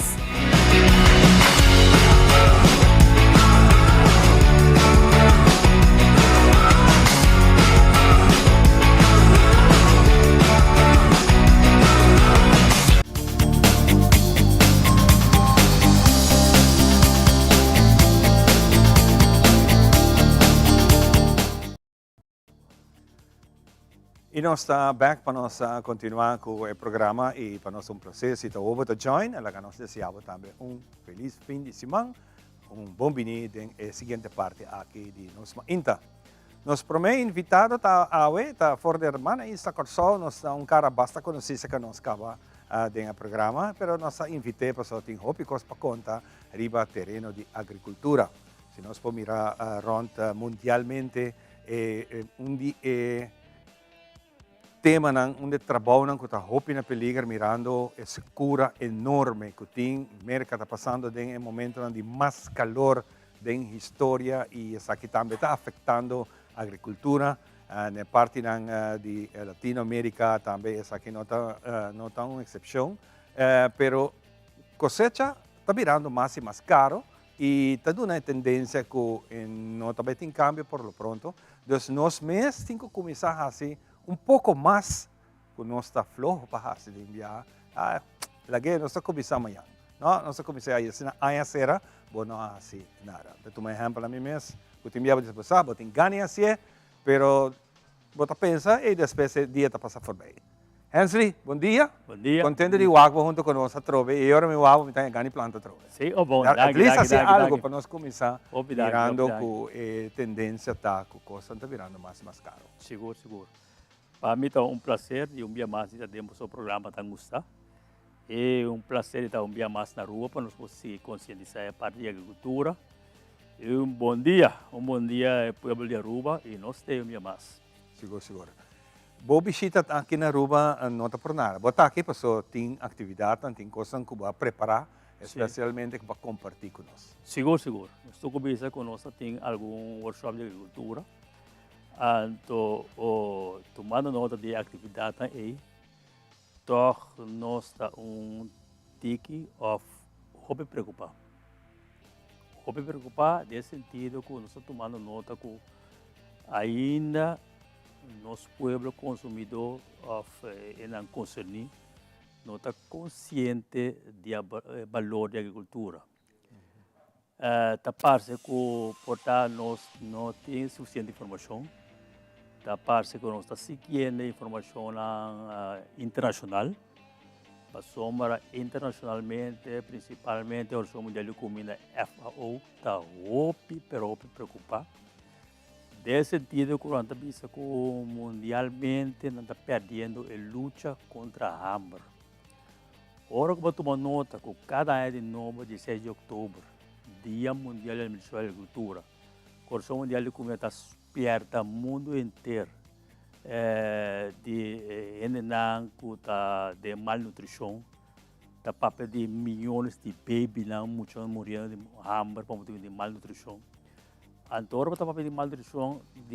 E nós estamos back para nós continuar com o programa e para nós prazer se está over to join. Ela que nós desejamos também feliz fim de semana, bom vinho na seguinte parte aqui de nossa Inta. Nós promete invitado a fora da irmã e está corso nós cara basta conhecer que nós acaba do programa, pero nós invitei para só ter hópicos para contar riba terreno de agricultura. Se nós for mirar mundialmente tema onde trabalham com a roupa na peligra mirando essa cura enorme que tem América está passando em momento de mais calor da história e isso aqui também está afetando a agricultura na parte de Latinoamérica também isso aqui não está uma exceção pero cosecha está virando mais e mais caro e está dando uma tendência que não também tem cambio por lo pronto então nós mesmos temos que começar assim pouco mais que nós está flojo para fazer de enviar lagi nós começamos amanhã nós começamos aí assim a será bom não assim nada então um exemplo a mim mesmo que te enviava depois sabe tem ganha assim pero bota pensa e depois o dia está passando por bem Hensley, bom dia. Bom dia. Contente de Wagbo junto com nós a trove e agora meu Wagbo me tem ganho planta trove. Sim, bom. At least assim algo para nós começar virando com tendência tá com coisa está virando mais caro. Seguro. Para mim é prazer e dia mais de termos o programa tão gostado. É prazer estar dia mais na rua para nós se conscientizar a parte da agricultura. E bom dia ao povo de Aruba e nós temos dia mais. Seguro. Boa visita aqui na Aruba não está por nada. Boa aqui para só tem atividade, tem coisas que vai preparar, especialmente para compartilhar com nós. Seguro. Estou conversando com nós tem algum workshop de agricultura. Então, tomando nota de atividade aí, toch nós está tique of hobby preocupar. Hobby preocupar nesse sentido que nós estamos tomando nota que ainda nosso povo consumidor of em concerni não está consciente do valor da agricultura. Tá parece que portar nós não tem suficiente informação. Tá parece que nós está seguindo informação internacional. Passamos internacionalmente, principalmente a Organização Mundial de Comida FAO está preocupada. Nesse sentido, que nós estamos que mundialmente nós estamos perdendo a luta contra a hambre. Agora que vou tomar nota que cada ano de novo, 16 de outubro, Dia Mundial da Agricultura, a Organização Mundial de Comida está aberta o mundo inteiro de malnutrição, da papel de milhões de bebês muitos morrendo de hambre por motivo de malnutrição. Então, o papel de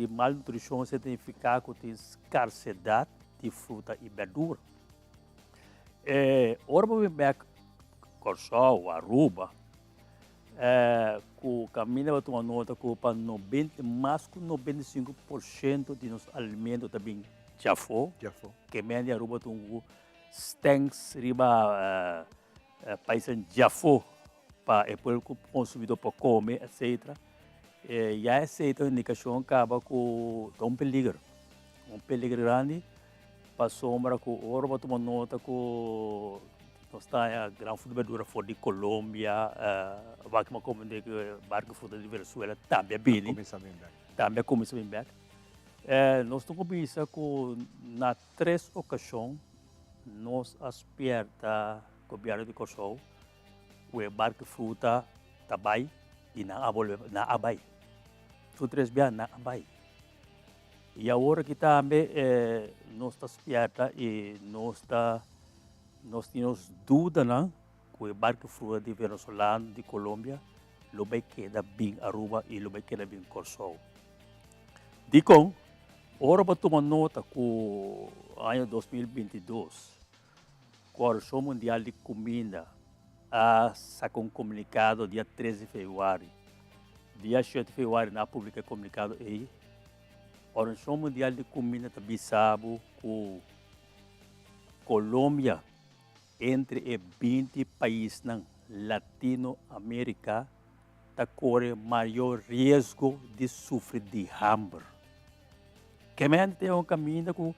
malnutrição significa que tem escassez de fruta e verdura. Ora, vamos ver Corsol, Aruba, que o caminho vai tomar nota que para mais que 95% de nossos alimentos também já foi. Que menos de Aruba tem stanks, riba, países já foi para o consumidor para comer, etc. E essa é a indicação que acaba com um peligro grande. Passou para que o Aruba tomar nota que nós está a grande fruta verdura fora de Colômbia, vai que como de barco fruta de Venezuela também bem. Também começa bem bem. Nós estamos pensando que na 3 ocasiões nós aspirta o governo de Kosovo o barco fruta tabai e na abai. São 3 vezes na abai. E agora que também nós está aspirta e nós temos dúvida que o barco fruta de Venezuela, de Colômbia, lo vai quedar bem Aruba e lo vai quedar bem Kosovo. Dicom, agora para tomar nota que o ano 2022, a Organização Mundial de Comida sacou um comunicado dia 13 de fevereiro. Dia 7 de fevereiro, na publica comunicado aí. A Organização Mundial de Comida também sabe que Colômbia, entre 20 países na Latinoamérica, está correndo maior risco de sofrer de hambre. Que mesmo tem um caminho que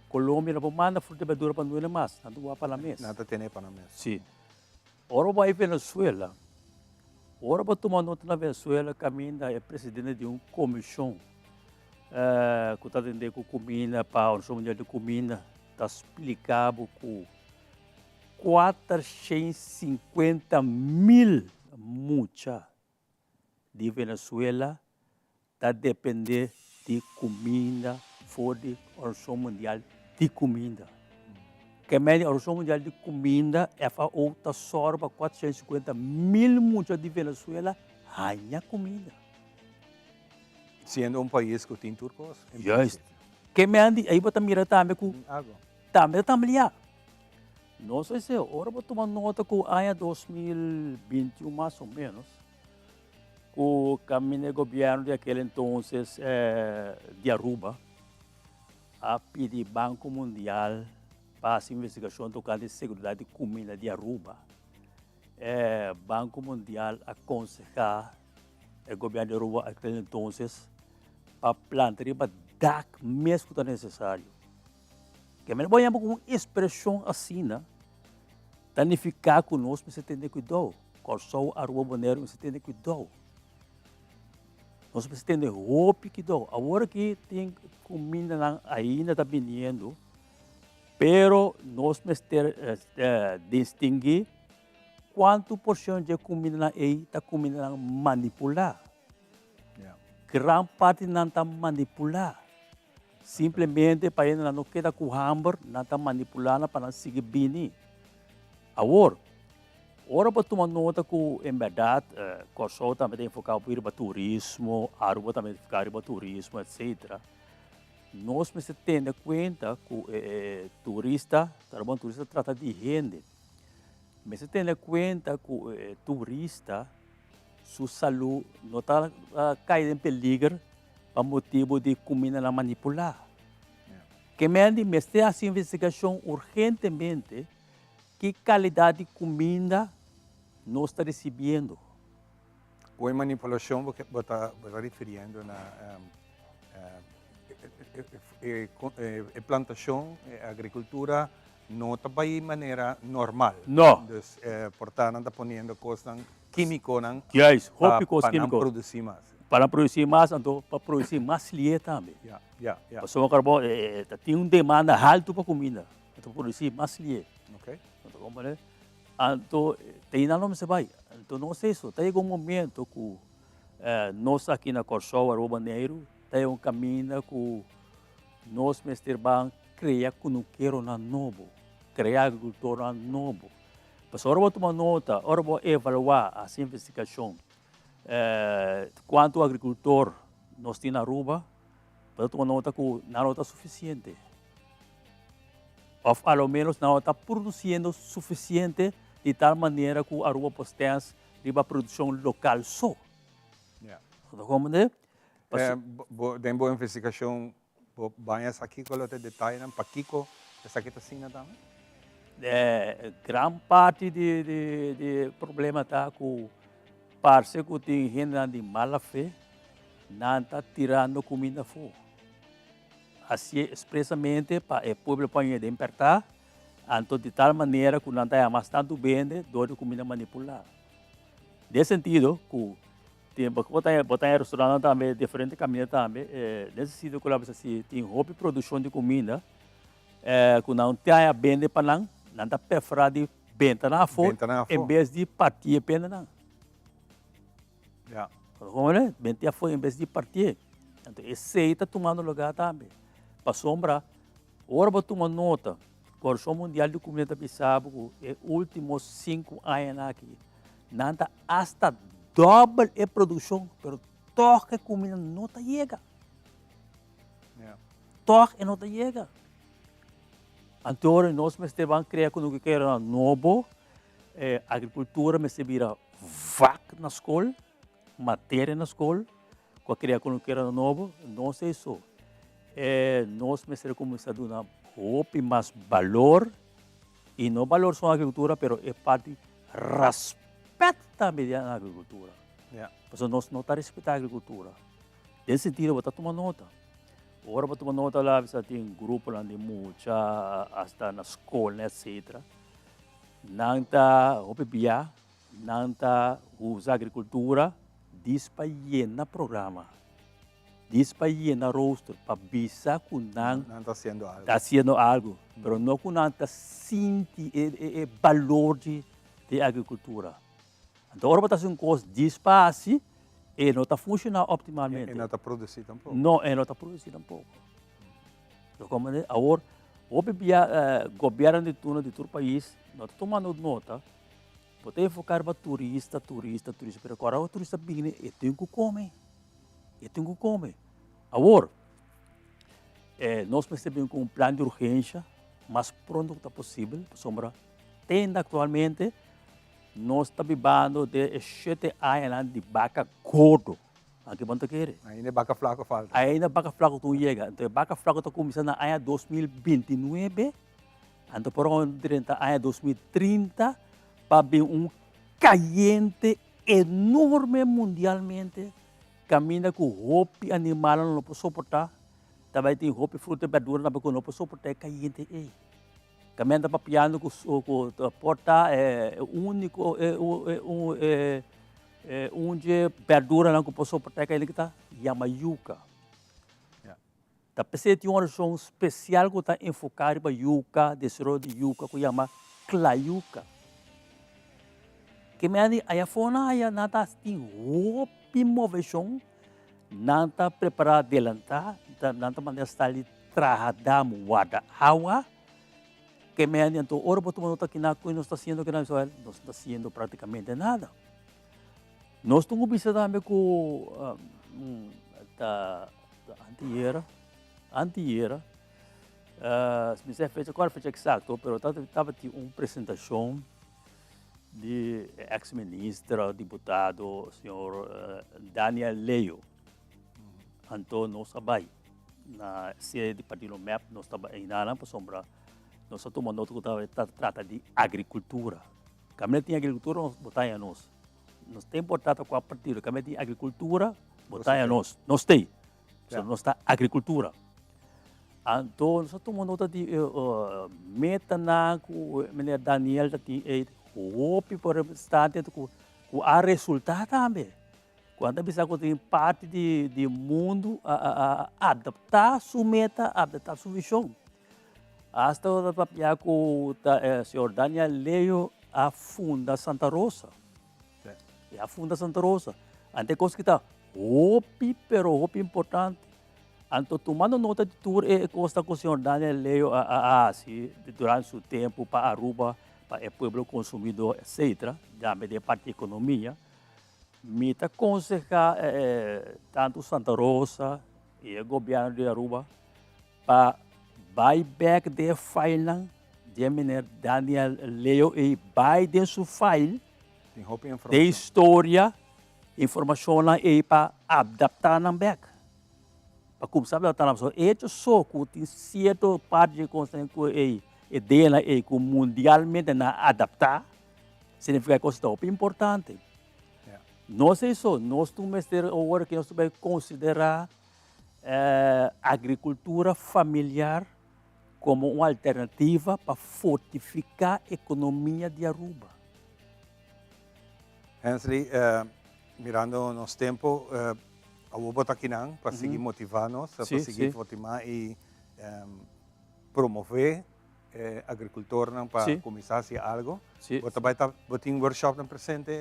Colômbia não manda fruta e verdura para não mais, não vai para a mesa. Nada tem para a mesa. Sim. Agora vai Venezuela. Agora para tomar nota na Venezuela, caminho é presidente de uma comissão que está atendendo com comida para a Organização Mundial de Comida, está explicando que 450 mil muchas de Venezuela está dependendo de comida fora da Organização Mundial de Comida. Que a Organização Mundial de Comida, FAO, está sorba 450 mil muchas de Venezuela ganha comida. Sendo um país que tem turcos. Yes. Que aí você mira também que também está lá. Não sei se agora vou tomar nota que o ano 2021 mais ou menos, o caminho do governo de aquele então de Aruba a pedir Banco Mundial para a investigação tocante à segurança de comida de Aruba. Banco Mundial aconselha o governo de Aruba aquele então para plantar para dar mesmo que está necessário. Que me vou com uma expressão assim, né? Danificar conosco, você tem que cuidar. Corsol, Aruba, Bonaire, você tem que cuidar. Nós precisamos ter roupa que dá. Agora que tem comida ainda está vindo, pero nós precisamos distinguir quanto porção de comida aí está comida manipular. Gran parte não está manipular. Simplesmente para ele não queda com hambre, não está manipulando para não seguir bem. Agora para tomar nota que, em verdade, Kosovo também tem focado para turismo, Aruba também tem focado para turismo, etc. nós me se tendo conta que turista trata de gente. Me se tendo conta que turista, sua saúde não está caindo em perigo por motivo de comida na manipular. Que me está essa investigação urgentemente que qualidade de comida nós está recebendo. Com manipulação, você está referindo na plantação, agricultura, não está de maneira normal. Não. Portanto, está pondo coisas químicos para não produzir mais. Para produzir mais, então, para produzir mais lhe também. A pessoa carbono tem uma demanda alta para comida, para produzir mais lhe. Ok. Então, tem não se vai. Então, não sei isso. Tem um momento que nós aqui na Corsol, Aruba Neiro, tem um caminho que nós vamos criar que não quero na novo, criar agricultura novo. Mas agora vou tomar nota, agora vou avaliar essa investigação. Quanto agricultor nós temos na Aruba, para tomar nota que não está suficiente. Ou, ao menos, não está produzindo suficiente de tal maneira que a Aruba tem uma produção local só. Como é? Tem boa investigação, banhas aqui com o detalhe, para Kiko, essa aqui está assim também? Grande parte de problema está com parece que tem gente de mala fé, não está tirando comida fora. Assim, expressamente, para o povo pode despertar, então de tal maneira que não está mais tanto bem de comida manipulada. Nesse sentido, que botar em restaurante também, diferente caminho também, nesse sentido, que tem roupa produção de comida, que não tem bem para não está preferado de benta na fora, em vez de partir a pena não. Como é? Benta foi em vez de partir. Então, esse aí está tomando lugar também. Para sombra, agora vou tomar nota. O Conselho Mundial de Comida sabe que os últimos 5 anos aqui, não está hasta doble a produção, mas toda a comida não está chega. Toda não está chega. Então, nós vamos criar com o que era novo, agricultura, mas se vira vaca na escola, matéria na escola, com criar com o que era novo, não sei isso. Nós vamos começar a dar roupa mais valor, e não valor só na agricultura, mas é parte respeito também na agricultura. Porque nós não estamos respeitando a agricultura. Nesse sentido, eu vou tomar nota. Agora vou tomar nota lá, você tem um grupo lá de muita, hasta na escola, etc. Não está roupa biá, não está usar agricultura, diz para llenar programa. Diz para llenar roster, para avisar que não está haciendo algo. Está haciendo algo, mas não que não está sentindo o valor de agricultura. Então, agora está um coisa diz para assim, e não está funcionando optimalmente. E não está produzindo tampouco. Não, não está produzindo tampouco. Agora, o governo de todo o país não está tomando nota, pode focar para turista, mas agora o turista vem e tem que comer. Agora, nós recebemos um plano de urgência, mais pronto que possível, sombra. Tendo atualmente, nós estamos vivendo de 7 anos de vaca gordo. Aqui vamos querer. Ainda vaca flaca falta. Ainda vaca flaca não chega. Então, vaca flaca está começando no ano 2029. Então, por onde ano 2030, para ver caliente enorme mundialmente. Caminha com roupa animal não pode suportar. Também tem roupa, fruta e verdura não pode suportar caliente. Caminha para piano com a porta é único, onde verdura não pode suportar caliente está chama yuca. Da pessoa tem uma região especial que está enfocada para yuca, desero de yuca que chama clayuca. Que me aí fora aí nada tem roupa imoveção, não está preparado a adelantar, não está maneira de trabalhar muada água. Que me então, ora para tomar nota que nós está fazendo que não está fazendo praticamente nada. Nós estamos observando com a antiera, anteira, não sei qual a fecha exata, mas estava uma apresentação de ex-ministro, deputado, senhor Daniel Leo. Então, nós sabemos, na sede do Partido MEP, nós estamos ainda na sombra, nós estamos nota que trata de agricultura. Quando tem agricultura, nós botamos a nós. Nós temos importado com a partido, quando tem agricultura, botamos a nós. Nós temos. Nós está agricultura. Então, nós estamos nota de meta na o menino Daniel tem hope por estar com a resultado também. Quando bisa ko tem parte do mundo a adaptar sua meta, adaptar sua visão. Hasta o papel que o senhor Daniel Leo a funda Santa Rosa. A funda Santa Rosa. Ante coisa que está hope importante. Então, tomando nota de tudo, costa com o senhor Daniel Leo durante seu tempo para Aruba, para o povo consumidor, etc., já de parte da economia, me aconselha tanto Santa Rosa e o governo de Aruba para buyback de file de menino Daniel Leo e buy de sua file de história, informação aí para adaptar na back. Para começar a adaptar na back. É só que tem certa parte de consciência que ideia que mundialmente na adaptar, significa que é importante. Não é isso, nós temos que agora que nós temos que considerar a agricultura familiar como uma alternativa para fortificar a economia de Aruba. Hensley, mirando nosso tempo, Aruba está aqui para seguir motivando-nos, para seguir motivar e promover agricultor para começar a algo. Você também está botando um workshop no presente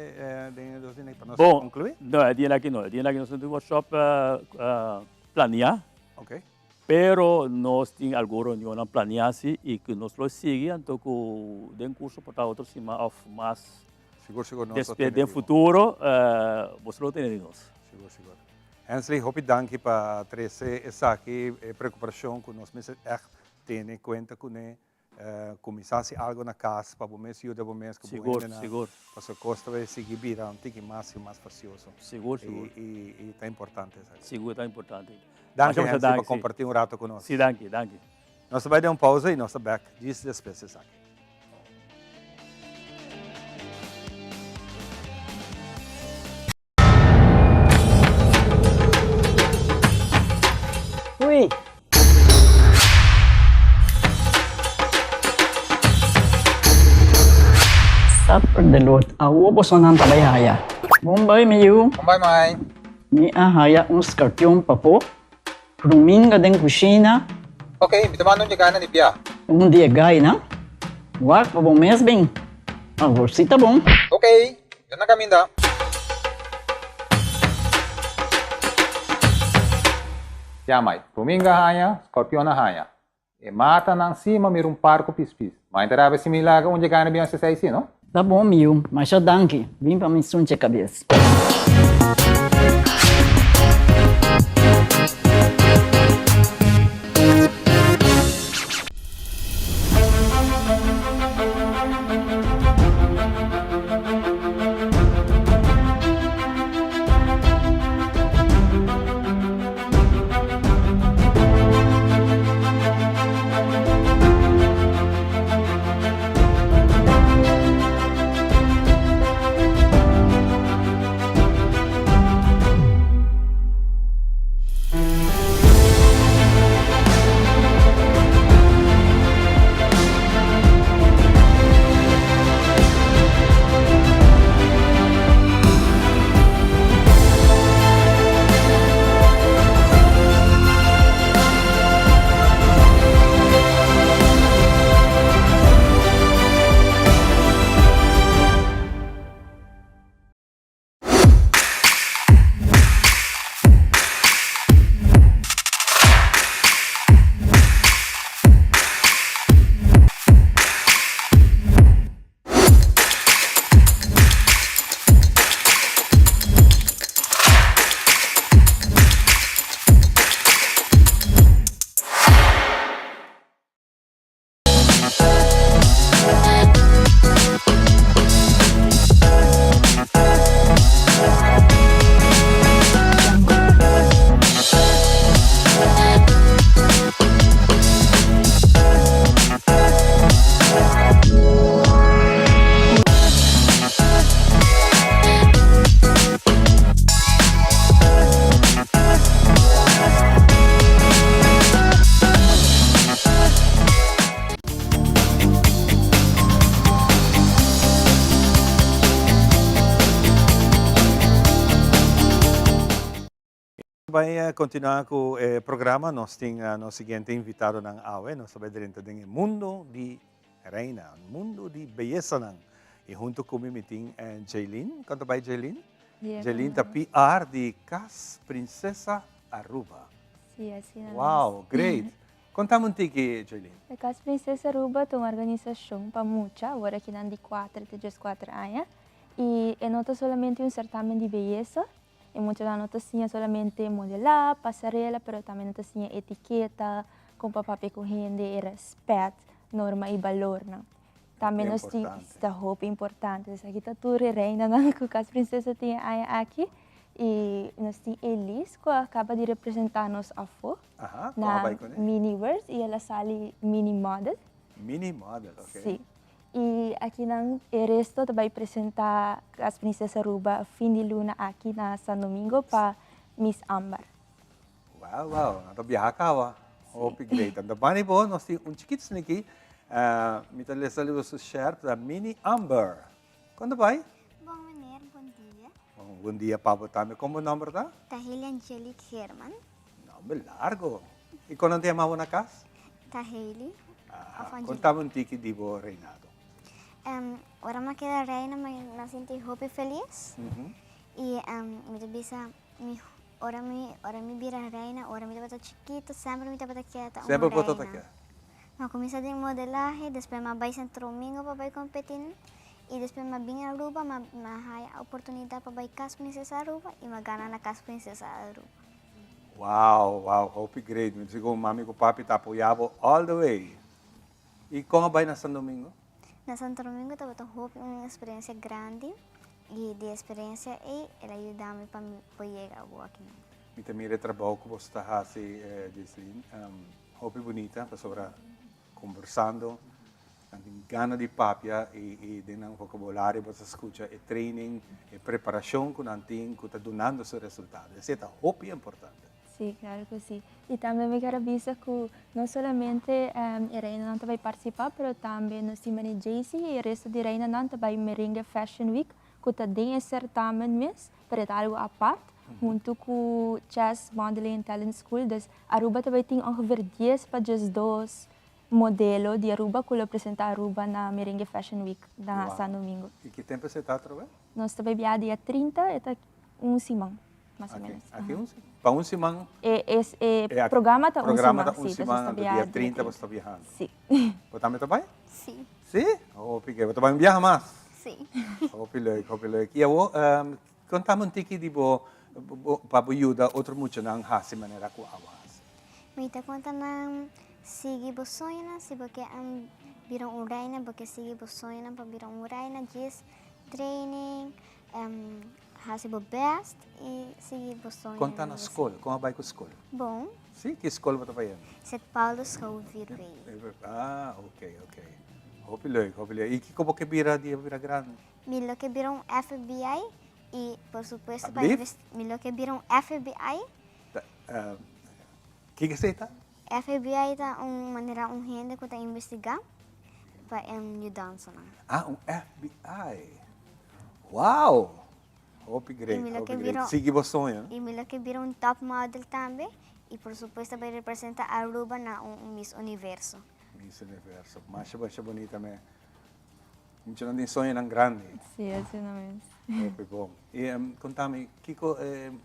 para nós concluir? Não, é dia aqui não. É dia aqui nós temos um workshop planear. Ok. Pero nós temos alguma reunião planear e que nós lo seguimos, então que tem curso para outro cima of mais después do futuro, você lo tem nós. Seguro. Hensley, hope danke para trazer essa aqui preocupação que nós mesmos temos em conta com começar algo na casa para o mês e o mês que seguro. Para que costa vai seguir virando um pouquinho mais facioso. Seguro. E está importante. Seguro, está importante. Danke, Hensley, para compartilhar rato conosco. Sim, danke. Nós vamos dar uma pausa e nós estamos back. Diz despesas aqui. Ui. Perdelot, awo po sonan tabayaya. Bombay mayu. Bombay mai. Ni ahaya un scorpion papo. Ruminga den kusina. Okay, bitamano niya ka na ni Pia. Dia gay na. Wak pa bom mes bem. Agor sita bom. Okay, yan na kami da. Yamay, ruminga haya, scorpion na haya. E mata nang cima mayroong parko pispis. Mainteraba si Milaga onde ka na biyang sa saisi, no? Tá bom, Mil, mas já danke. Vim para me sunte a cabeça. Vai continuar com o programa. Nós temos o seguinte invitado ng AWE. Nós sabemos dentro do mundo de reina, mundo de beleza. E junto comigo tem Jaylin. Quanto vai, Jaylin? Yeah, Jaylin tá PR de Cas Princesa Aruba. Sim, assim mesmo. Wow, great. Conta-me um pouquinho, Jaylin. A Casa Princesa Aruba é uma organização para muita, agora aqui de 4 até 4 anos. E não é somente um certamen de beleza. E muitas das notas tinha somente modelar, passarela, mas também notas tinha etiqueta, com papel corrente, e respeito, norma e valor. Não? Também nós temos esta roupa importante. Essa aqui está tudo reina, não? Que a princesa tinha aqui. E nós temos Elise, que acaba de representar nos avô na Miniverse, e ela sai mini model. Mini model, ok. Sim. E aqui o resto vai apresentar as Princesas Aruba fim de luna aqui na São Domingo para Miss Amber. Wow, wow. Nata biyaha ka, wa. Hope great. Ang dabani po, nós temos chiquito aqui. Mita lesali o share da Mini Amber. Quando vai? Bom dia. Bom dia, Pablo Tame. Como o nome tá? Tahili Angelique Herman. Nome largo. E quando não tem amavo na casa? Tahili. Contava um tiki de bo reinado. Ora me queda reina, me senti hope feliz. E me bisa ora me vira reina, ora me bata chiquito, sempre me bata quieta. Sempre bota aqui. Ma começa de modelaje, depois me vai Santo Domingo para vai competir. E depois me vim a Aruba, me hai a oportunidade para vai Casa Princesa Aruba e me gana na Casa Princesa Aruba. Wow, wow, hope great. Me digo, mami com papi tá apoiado all the way. E como vai na São Domingo? Na Santo Domingo estava uma experiência grande e de experiência e ela ajuda-me para chegar aqui. Me também trabalho com você tá assim, Jesslyn. Hope bonita, para sobre conversando, tem gana de papia e de um vocabulário para escutar, e training, e preparação que não tem, que está dando seu resultado. Isso é hope importante. Sim, claro que sim. E também me quero dizer que não somente a Reina não vai participar, mas também nós temos a JC e o resto da Reina não vai Merengue Fashion Week, que também é certamen mesmo, para algo à parte, junto com o Chess Modeling Talent School. Então, Aruba também tem ongeveer 10 para 2 modelos de Aruba que apresentam Aruba na Merengue Fashion Week na São Domingo. E que tempo você está trabalhando? Nós também dia 30 até semana. Mais ou menos. Aqui para semana? O programa está semana, sim, semana, do dia 30 você está viajando. Sim. Você também vai? Sim. Sim? Oh, porque você vai viajar mais? Sim. Hope leuk. E eu, contame um pouquinho de para ajuda outro muito na hasi maneira com awas. Me está contando sige bosoy na, se porque birang uray na, porque sige bosoy na, para birang uray na, just training, hasibo best e sige bosoy na. Conta na escola, como vai com a escola? Bom. Sim, que escola você vai? St. Paulo's Coventry. Ok. Hope leuk. E que como que vira grande? Milo que viram FBI e, por supuesto, milo que viram FBI. Que você está? FBI está maneira gente que está investigar para ajudar sa FBI. Wow! Hope great. Sige você, E milo que viram top model também e, por supuesto, vai representar Aruba na Miss Universo. Miss Universo. Mas bonita mesmo. Muito não tem sonho ng grande. Sim, assim mesmo. Okay, bom. E contame, Kiko,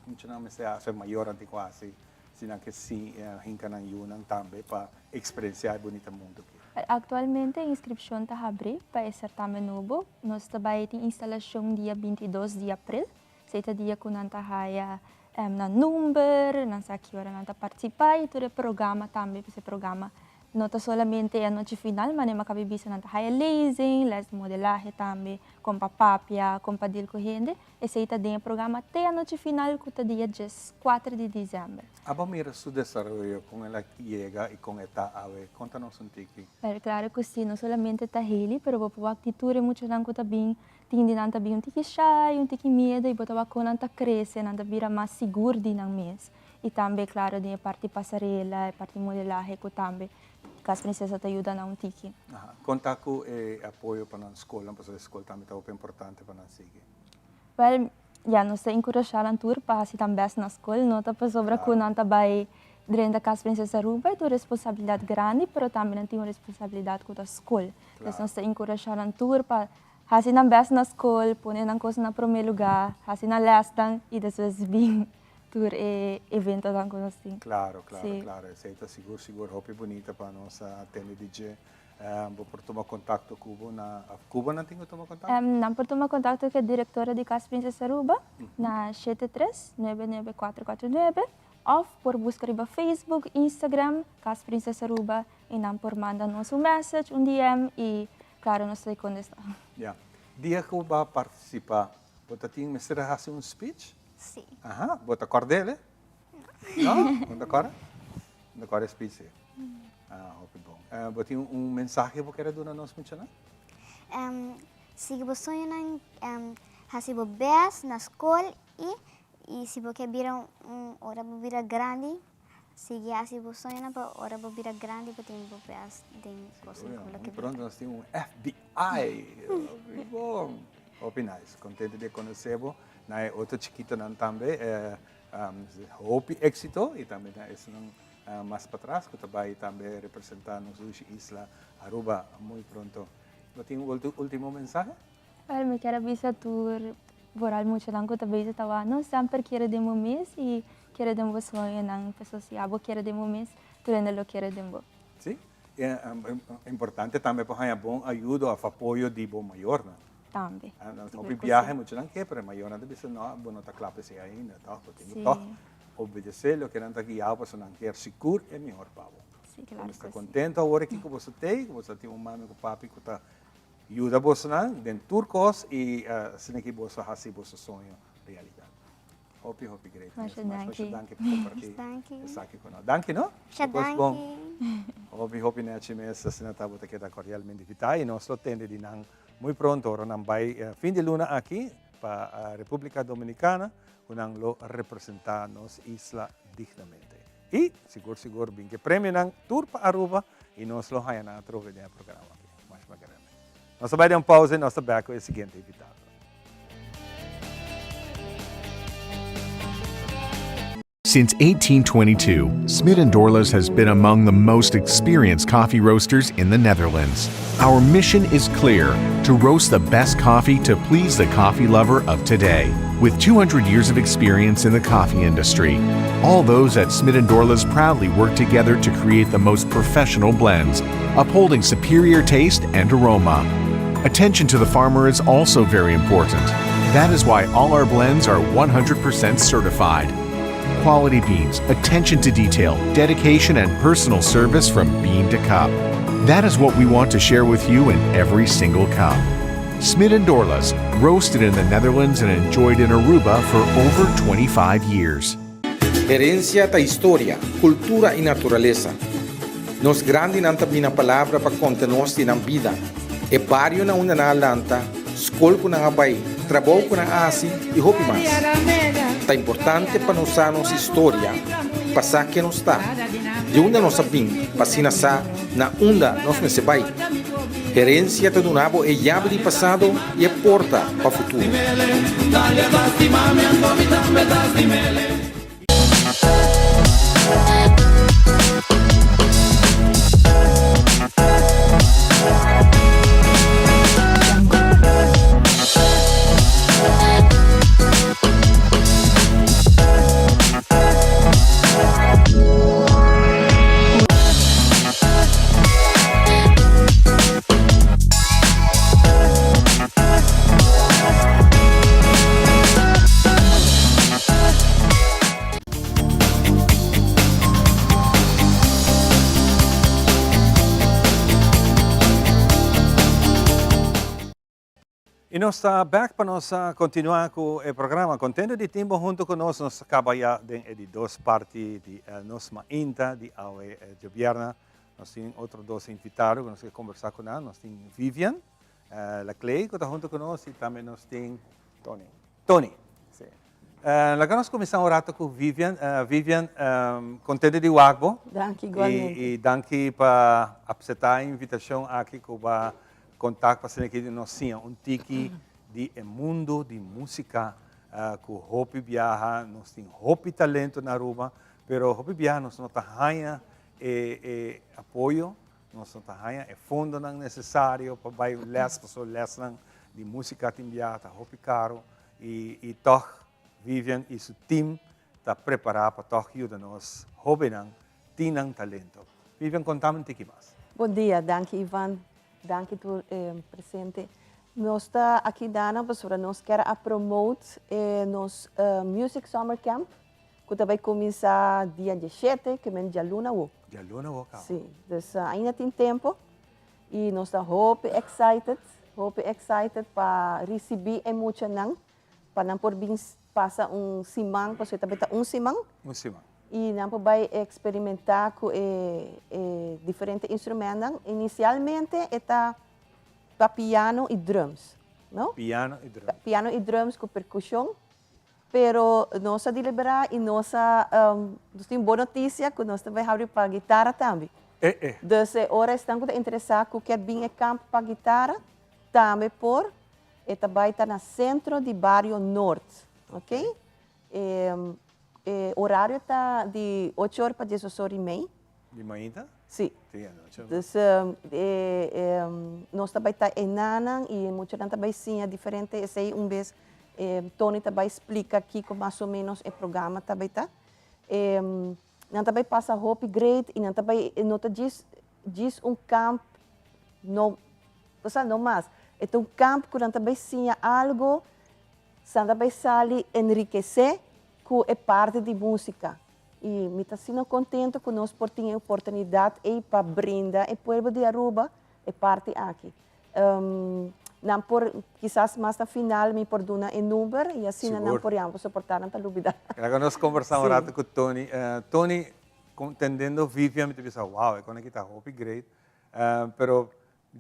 muito não me sei maior anti quase, sino que sim, hinka ng yunang tambe para experienciar bonita mundo aqui. Atualmente a inscrição está aberta para esse certamen novo. Nós também temos instalação dia 22 de abril. Seita dia que nós haya na número, nós aqui hora nós participar e todo o programa também, esse programa. Não somente a noite final, mas nós acabamos de haya lasing, les modelaje também, com papapia, com padil corrente. Esse aí tem o programa até a noite final, que é dia 4 de dezembro. Aba mira su desarrollo com ela llega e com esta ave. Conta-nos um tiki. Claro que sim, não somente está ele, mas por atitude muito não que também tem nanta bem tiki shy, tiki medo e botar com nanta cresce, nanta vira mais seguro de nang mês. E também claro de parte passarela, parte modelaje que também que as princesas te ajudam a tiki. Conta com apoio para a escola, porque a escola também é importante para nós seguir. Well, ja, nós encorajaram tour para assim também na escola, nota para sobre que não também dentro da Casa Princesa Aruba, tem responsabilidade grande, mas também tem uma responsabilidade com a escola. Então nós encorajaram tour para assim também na escola, pôr na coisa na primeiro lugar, assim na lestan e depois vir tour e evento dan com assim. Claro. Aceita seguro, roupa bonita para nós atender DJ. Vou por tomar contato com Cuba não tenho tomar contato? Não por tomar contato com a diretora de Casa Princesa Aruba na 73-99449 ou por buscar no Facebook, Instagram, Casa Princesa Aruba e não por mandar nosso message, DM e claro, nós sei quando está. Yeah. Dia que eu vou participar, você tem que fazer um speech? Sim. Aham, você acorda ele? Não? Não acorda? Não acorda speech? Ok, bom. Você tem mensagem que você quer dar a nós, Michela? Se você sonha fazer bebês na escola e se você virar hora para grande, se você sonha para hora para grande, você tem bebês tem coisa que pronto, nós temos FBI. Bom. Hope nice. Contente de conhecê-lo. Outro chiquito também. Hope éxito e também isso mais para trás, que também representando a isla Aruba muito pronto. Você tem último mensagem? Me quero avisar tour voral muito lango também estava não sempre quero demo mês e quero demo sonho não pessoas se abo quero demo mês turando lo quero demo. Sim. É importante também para bom ajuda a apoio de bom maior, né? Também. Não viaja muito não que para maior não deve ser não bom tá claro se ainda tá porque tá obedecer lo que não tá guiado para não quer seguro é melhor para você. Sim, claro. Está contente agora que você tem um mami com papi que tá ajuda você não dentro turcos e se que você faz você sonho realidade. Hope great. Mas danke por compartilhar. Danke com nós. Danke, não? Hope na chimesa senata bota que da cordialmente invitar e nós tende de não muito pronto ora não vai fim de luna aqui para a República Dominicana unang lo representar nos isla dignamente. E seguro bem que prêmio nang tour para Aruba e nós lo hayan na trove de programa aqui. Mais maganda. Nós vai dar pausa e nós back com o seguinte invitado. Since 1822, Smit & Dorlas has been among the most experienced coffee roasters in the Netherlands. Our mission is clear, to roast the best coffee to please the coffee lover of today. With 200 years of experience in the coffee industry, all those at Smit & Dorlas proudly work together to create the most professional blends, upholding superior taste and aroma. Attention to the farmer is also very important. That is why all our blends are 100% certified. Quality beans, attention to detail, dedication, and personal service from bean to cup. That is what we want to share with you in every single cup. Smit & Dorlas, roasted in the Netherlands and enjoyed in Aruba for over 25 years. Herencia ta historia, cultura y naturaleza. Nos grandi nanta bina palavra pa contenos tinang vida. E barrio na una na lanta, skol ko na abay, trabaho ko na asi, e hopi mas. Ta importante para usar nossa história, passar que nos está. De onde nós sabemos, passina sa, na onda nós necessitamos. Herência do nabo é chave de passado e é porta para o futuro. E nós estamos back para nós continuar com o programa. Contente de tempo junto conosco, nós acabamos de duas partes de nossa INTA, de AUE de Vierna. Nós temos outros dois invitados que nós vamos conversar com eles. Nós temos Vivian, a Clay, que está junto conosco, e também nós temos Tony. Sim. Nós começamos a com Vivian. Vivian, contente de Wagbo. Danke, igualmente. E danke para aceitar a invitação aqui com contato para ser que nós tínhamos tiki de mundo de música que hopi viaja, nós tem hopi talento na Aruba, pero hopi viaja nós não tahanha apoio, nós não tahanha fundo não necessário para vai les pessoas lesson de música tem viaja, tá hopi caro e toch Vivian e seu time está preparado para toch ajudar nós hopi não tinham talento. Vivian, contame um pouquinho mais. Bom dia, danke Ivan, danke por presente. Nós está aqui dando para nós quer a promote nos Music Summer Camp, que vai começar dia 17, que é dia luna o. Dia luna o, cara. Sim, então ainda tem tempo e nós está excited para receber emoção, para não por vir passar simang, para você também simang. Simang. E não vai experimentar com diferentes instrumentos. Inicialmente está para piano e drums, não? Piano e drums. Piano e drums com percussão, pero nós deliberar e nós temos boa notícia que nós também abrir para guitarra também. Então, agora estamos interessados que quer vir campo para guitarra também por também está no centro do bairro Norte, ok? Horário está de 8 horas para 10 horas e meia. De manhã? Sim. Então, nós também está em Nanang e muitos também sim diferente. Esse vez Tony também explica aqui como mais ou menos o programa também está. Nós também passa Hope Great e nós também nota diz campo não mais. É campo que nós também sim algo, nós também sale enriquecer que é parte de música. E me está sendo contente que nós por ter a oportunidade para brindar o povo de Aruba é parte aqui. Não por quizás mais na final me por dar um número e assim não por ambos suportar não lubida. Agora nós conversamos rato com o Tony. Tony, entendendo Vivian, me disse, wow, é quando que está Hopi Great, pero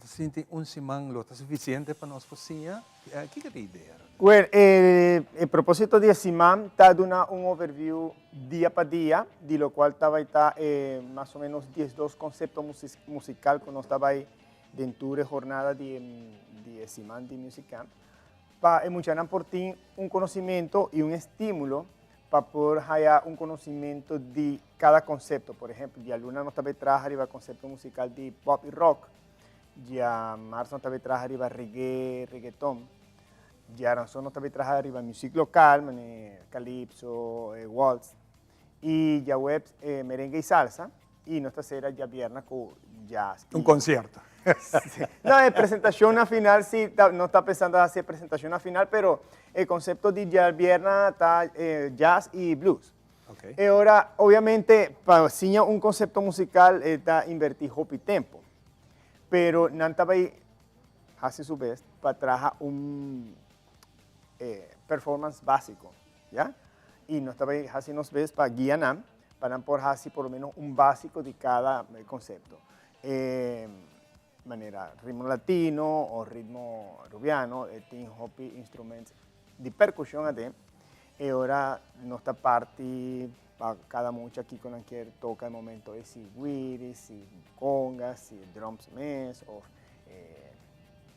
sinto simang lo está suficiente para nós cozinhar. Que é a ideia? Bueno, el propósito de Simam está dando un overview día para día, de lo cual estaba más o menos 12 conceptos musical que nos estaba dentro de jornada de Simam de Music Camp. Para muchas por ti un conocimiento y un estímulo para poder hallar un conocimiento de cada concepto. Por ejemplo, ya Luna nos estaba traje arriba el concepto musical de pop y rock, ya Marzo nos estaba traje arriba reggae, reggaeton. Ya nosotros também trabalhamos arriba música local, calypso, waltz, e já web merengue e salsa, e nossa será já viernes com jazz. Concerto. Não, é apresentação na final, sim, não está pensando em fazer apresentação na final, mas o conceito de já viernes está jazz e blues. Okay. E agora, obviamente, para sim conceito musical está invertir hopi tempo, pero não está vai fazer su vez para trabalhar performance básico, ¿ya? Y nos estaba haciendo veces para guiar para por hacer por lo menos un básico de cada concepto. Manera ritmo latino o ritmo rubiano, tiene hopi instrumentos de percusión até. Y ahora nuestra parte para cada mucha aquí con la que toca el momento es si guiri, si congas, si drums mess,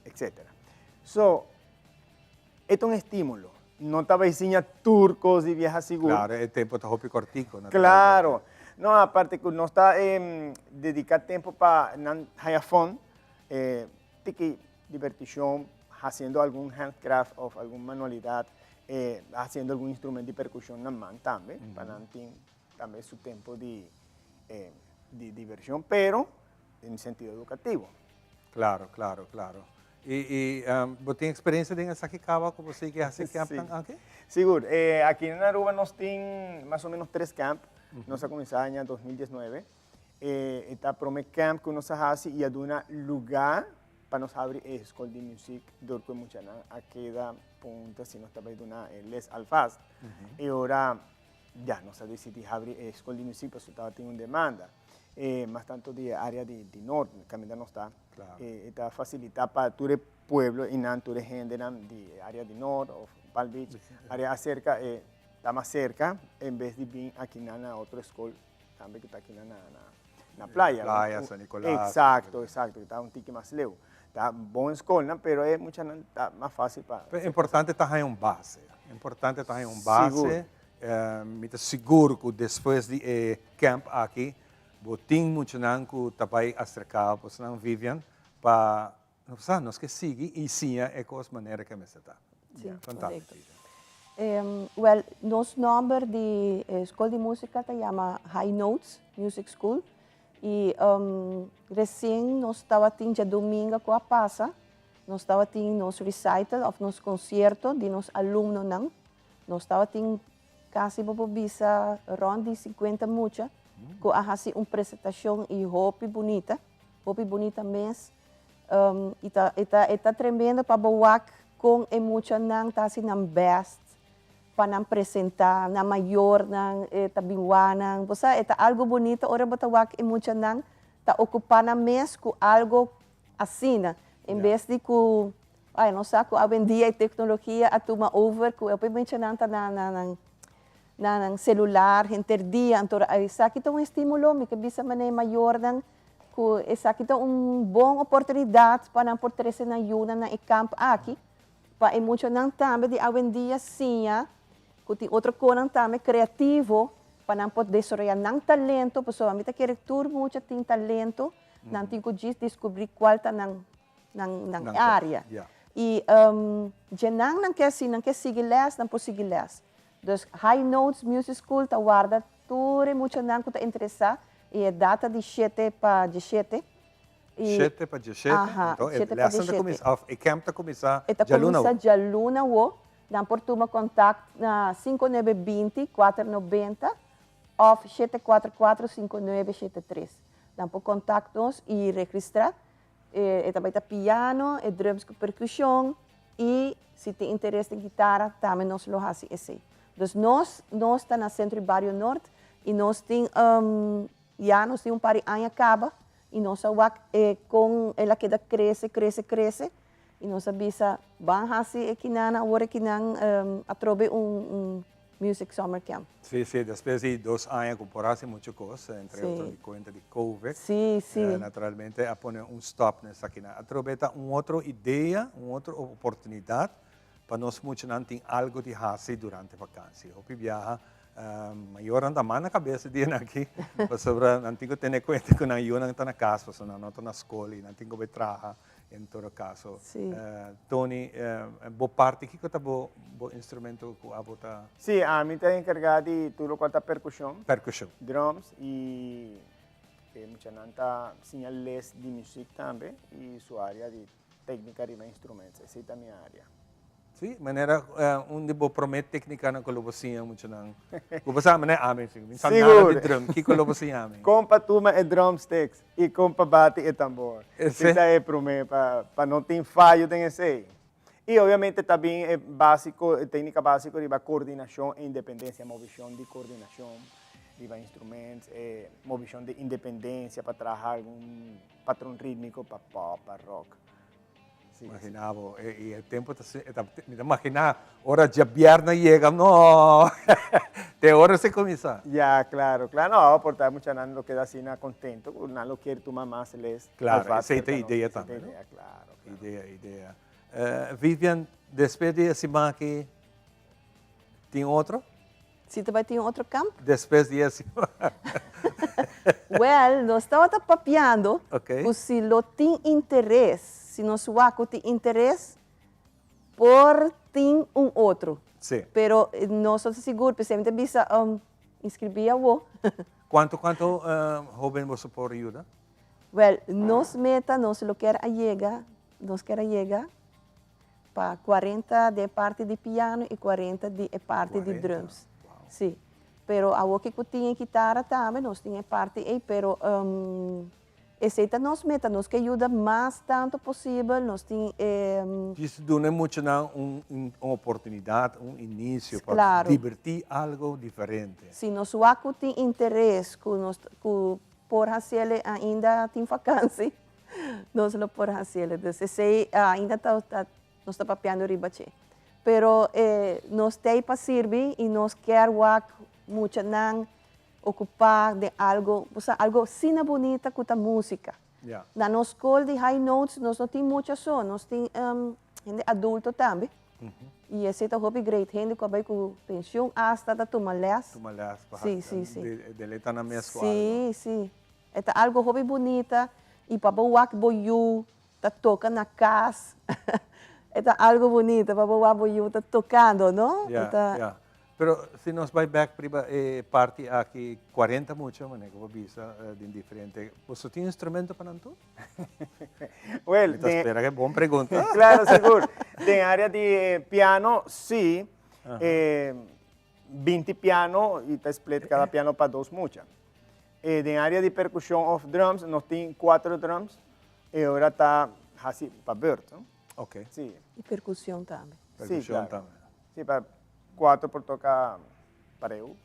etc. So, esto es un estímulo. No estaba enseñando turcos y viejas seguras. Claro, el tiempo está hopi cortico. Claro. No, aparte que no está dedicar tiempo para have fun, diversión, haciendo algún handcraft o alguna manualidad, haciendo algún instrumento de percusión también, para también su tiempo de diversión, pero en sentido educativo. Claro, claro, claro. E você tem experiência em Sakikawa, como você que hace camp aqui? Seguro. Aqui na Aruba nós temos mais ou menos 3 campos. Nós começamos em 2019. Está o primeiro camp que nós fazemos e é um lugar para nós abrir a escola de música do que muita aqui da ponta, se nós também dando les alfaz. E agora já nós decidimos abrir a escola de música, porque estava tendo demanda. Más tanto de área de norte, caminando está, está facilitada para todo el pueblo y no todo el gente de área de norte o Palm Beach, área cerca, está más cerca, en vez de vir aquí en otra escuela, también que está aquí en la playa. Playa, San Nicolás. Exacto, exacto, que está un tique más lejos. Está buena escuela, pero es mucha, está más fácil para... Es importante estar en un base. Importante também base, muito seguro que depois de camp aqui, botin muito não que também acercar, pois não Vivian, para nós que seguir e sim é com as maneiras que me está. Sim, Fantástico. Well, nosso nome de escola de música se chama High Notes Music School e recém nós estava tendo domingo com a passa, nós estava tendo nosso recital, nosso concerto de nos alunos não, nós estava tendo quase bisa around de 50 mucha, com a fazer uma apresentação e roupa bonita mesmo, e tá tremendo para boa com emoção não tá assim na best para apresentar na maior na tabiwana você é algo bonito ora batawak emocional tá ocupar na mês com algo assim em vez de com ai não sei com hoje em dia a tecnologia a toma over com eu mencionando tá na celular interdia então isso aqui é um estímulo me que bisa maneira maior dan com isso aqui é boa oportunidade para não portar-se na yuna na campo aqui para emocionar também de hoje em dia sim que outro coisa também criativo para não poder desenvolver não talento pessoa me tá querer tur muito tem talento não tem que descobrir qual tá na área e já não quer seguir les não pode seguir les dus High Notes Music School tá guarda tudo emocionante que tá interessado e é data de 7 para 17 7 para 17 então a camp tá começar já luna dan por toma contato na 5920-490 ou 744-5973. Dan por contato-nos e registrar. Também tá piano, drums com percussão e se tem interesse em guitarra, também nós lo fazemos esse. Então, nós estamos no centro do Barrio Norte e nós temos nós temos par de anos acaba e nós com ela que cresce e nós avisa van fazer aqui na hora que atrobe music summer camp. Sim, depois de 2 anos comparasse muita coisa entre outras conta de COVID. Sim. Naturalmente a poner stop nessa aqui. Aproveita outra ideia, outra oportunidade para nós muito não ter algo de fazer durante a vacância. O viaja maior anda mais na cabeça de aqui, para não ter que ter conta que não está na casa, não está na escola, não tem que trabalhar. Em todo caso, Tony, boa parte que está bom instrumento que a bota. Sim, a mim está encarregado de tudo quanto a percussão, drums e muita nanta sinales de música também e sua área de técnica de instrumentos, essa é a minha área. Sim, maneira onde vou prometer técnica na colobosia muito não. O passar mané amém sim. Seguro. De drum, que colobosia amém. Compa tuma é drumsticks e compa bate é tambor. Essa é para não ter falho tem esse. E obviamente também é básico, técnica básica de coordenação e independência, movição de coordenação, de instrumentos, movição de independência para trabalhar um patrão rítmico para pop, para rock. Imaginava, e o tempo me imaginar, hora de viernes chega, não, de hora se começa. Já, claro, não, porque muita gente não queda assim contento, não quer tomar mais les. Claro, essa é a ideia também. Claro. Ideia. Vivian, depois de semana aqui, tem outro? Se também tem outro campo? Depois de semana. Well, nós estamos papiando, se não tem interesse, se nós tem interesse, por ter outro. Sim. Pero nós estamos seguros, precisamente, bisa inscrever a você. Quanto jovem você pode ajudar? Well, nós meta, nós lo quer chegar para 40 de parte de piano e 40 de parte de drums. Sim. Pero a o que tinha guitarra também, nós tinha parte aí, pero essa nós meta, nós que ajuda mais tanto possível, nós tem isso dá muito uma oportunidade, início para divertir algo diferente. Se nós tem interesse, que por fazer ainda tem vacância, nós não por fazer, então se ainda nós está papiando riba che. Pero nós tem para servir e nós quer muito não ocupar de algo sina bonita com a música. Na nossa escola de High Notes, nós não temos muita só, nós temos adulto também, E esse está hobby great, gente que vai com pensão hasta da tumalés. Tumalés, Sim, sim, sim. Deleta na minha escola. Sim, sim. É algo hobby bonita e para wak boyu, tá toca na casa. É algo bonito, para wak boyu tá tocando, não? Yeah. Pero si nos vai back priba party aqui 40 mucho, mané, como visa de diferente. Você tem instrumento para não? Well, espera que bom pergunta. Claro, seguro. En área de piano, sí. 20 piano y te split cada piano para 2 muchas. En área de percusión of drums, nos tienen 4 drums y ahora está así para Bert, ¿no? Ok. Sí. E percussão também. Percusión Sí, claro. también. Sí, para 4 por tocar para eu,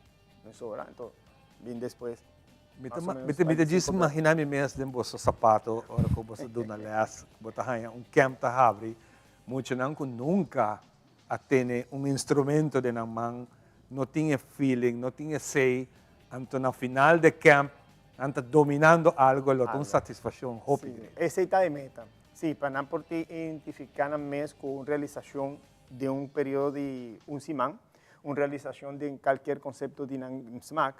no sobra. Entonces, bien después. Me diz, imagina-me mesmo de você sapato, ora que você do na les, botar um camp tá abre, muito não que nunca a ter instrumento de na mão, não tinha feeling, não tinha sei, então no final de camp, anta dominando algo, lo tem satisfação, hope. Sí, esa está de meta. Sí, para não por ti identificar mes con realización de un periodo de un simán, una realización de cualquier concepto de un smack,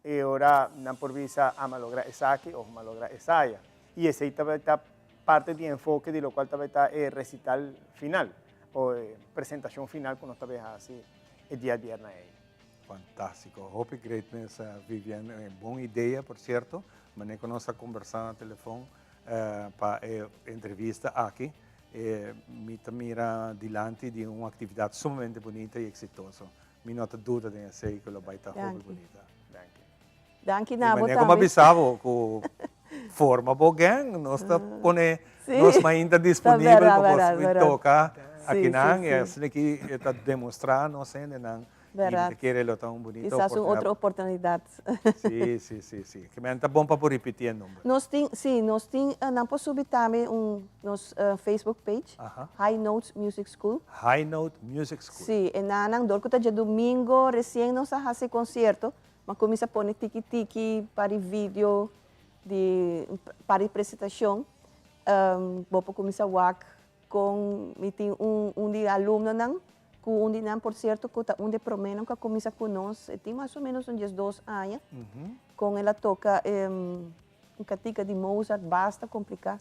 y ahora no por visa a malograr esa aquí o malograr esa allá. Y esa está parte de enfoque de lo cual está recital final o presentación final cuando está así el día viernes. Fantástico. Hope Greatness, Vivian, buena idea, por cierto. Me conoce conversando al teléfono para entrevista aquí. Me mira delante de una actividad sumamente bonita y exitosa. Me nota duda de ese que lo va a estar muy bonita. Danke na botar. Como avisava, com forma bogan, nós está pone, nós ainda disponível para você tocar aqui não, e assim que está demonstrar, não sei, não. E querer lo tão bonito. Quizás outra oportunidade. Sim. Que me tá bom para repetir o número. Nós não posso subir também nos Facebook page, High Notes Music School. High Note Music School. Sim, e nanang dorko tá dia domingo, recém nós a fazer concerto, mas começa a pôr tiki-tiki para vídeo para apresentação. Vou começar a work com de aluno não. Onde não, por certo, onde promeno que começa conosco, tem mais ou menos uns 2 anos, com ela toca catica de Mozart, basta complicado,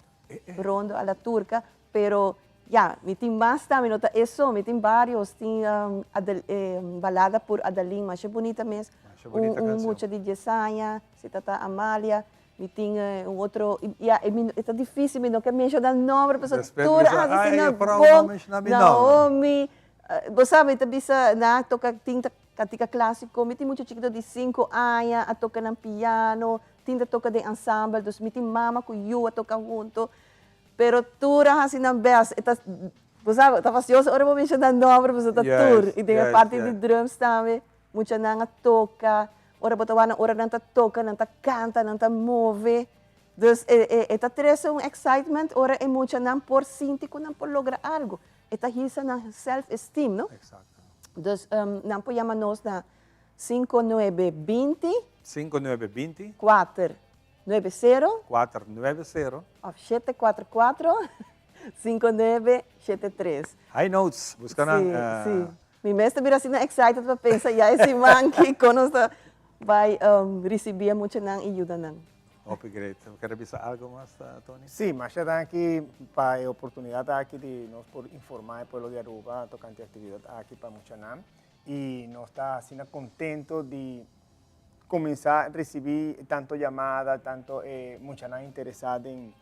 rondo a la turca, pero já, me tem mais também, não isso, me tem vários, tem balada por Adeline, mas é bonita mesmo, muita de Jessanha, se trata Amália, me tem outro, é difícil, me não quer me ajudar o nome, pessoa toda, Naomi, você sabe, bisa na toca tinta katika clássico, me tem muito chiquito de 5 anos a tocar no piano, tinta toca de ensemble, dus me tem mama com eu a tocar junto, pero tura assim na best, você sabe, tá facioso, ora vou mencionar nome, você tá tour, e tem a parte de drums também, muita nanga toca, ora botawana, ora não tá toca, não tá canta, não tá move, dus tá traz excitement, ora é muita não por sentir que não por lograr algo. Esta hisa na self-esteem, ¿no? Exacto. Entonces, Nampo llama-nos na 5920 5920 490 490 744 5973. High Notes, busca na... Sim. Mi mestre vira assim, excited para pensar, já esse man que conosco vai receber muito não ajuda não. Hope great. Quer avisar algo más, Tony? Sí, más ya aquí para la oportunidad aquí de nos por informar al pueblo de Aruba tocante actividad aquí para Muchanam y nos está así contento de comenzar a recibir tanto llamada, tanto Muchanam interesada en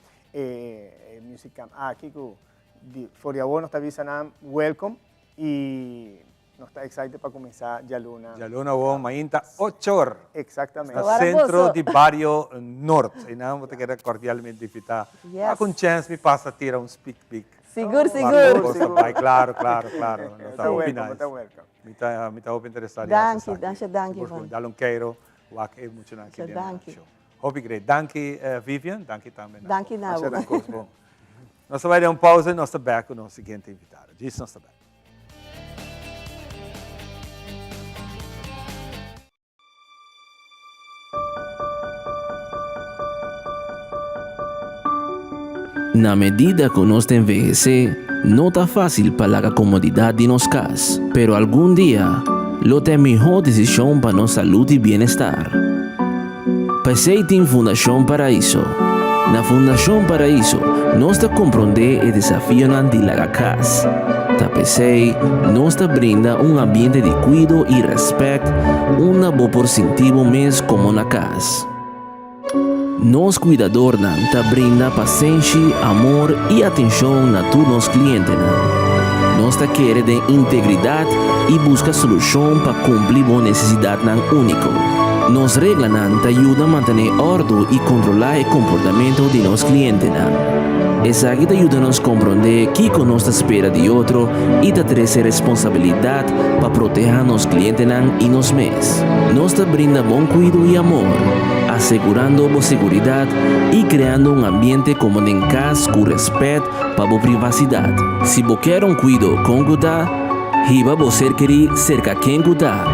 Music Camp aquí que for your nos está avisando welcome y nos está excited para comenzar ya Luna. Ya Luna o Mainta 8 horas. Exactamente. No centro de Barrio Norte. E não, vou te querer cordialmente invitar. Yes. Com chance me passa a tirar um speak pic. Seguro. Claro. Está welcome. Me está interessado. Danke. Dá queiro, o que é muito não querer. Danke. Hope great. Danke, Vivian. Danke também. Danke, Nau. Nós vamos dar uma pausa e nós estamos back com o nosso seguinte invitado. Diz nós estamos back. Na medida que nós envelhecer, no está fácil para la comodidad de nos cas, pero algún día lo te mejor decisión para nuestra salud y bienestar. Pensei em Fundação Paraíso. Na Fundação Paraíso, nós te compreende e desafio de la casa. Ta pensei, nós te brinda ambiente de cuidado e respeito, bom por sentir mês como na casa. Nos cuidador te brinda paciência, amor e atenção na tus clientes. Nós te quer de integridade e busca solução para cumprir a necessidade única. Nos reglas te ayuda a mantener orden y controlar el comportamiento de los clientes. Esa que te ayuda a nos comprender qué nos espera de otro y te trae responsabilidad para proteger a los clientes y nos mes. Nos te brinda buen cuidado y amor, asegurando la seguridad y creando un ambiente cómodo en casa con respeto para tu privacidad. Si vos quieres un cuidado con cuidado, iba a ser querer cerca quien cuidar.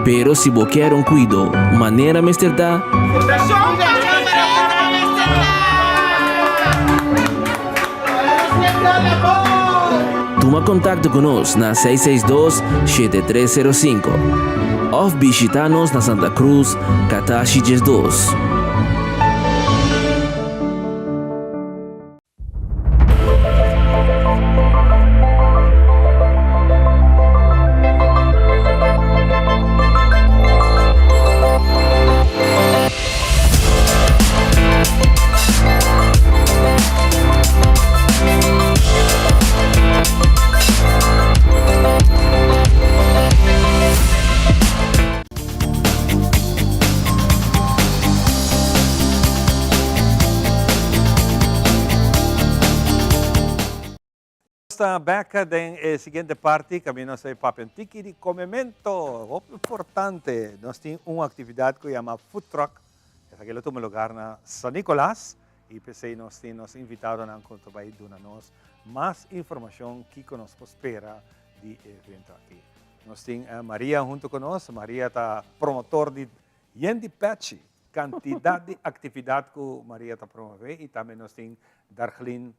Pero si vos quieres un cuidado, manera mesterda, toma contacto con nos na 662-7305 o visitanos na Santa Cruz, Catachi 2. Back din siguiente parte, camino sa papentiki de comemento. Importante, nós temos uma atividade que chama Food Truck. Essa aqui é um lugar na San Nicolás. E pensei, nós temos invitado a encontrar para dar-nos mais informação que nos espera de evento aqui. Nós temos a Maria junto conosco. Maria está promotor de Yendi Patchy. Quantidade de atividade que Maria está promovendo. E também nós temos Darlene.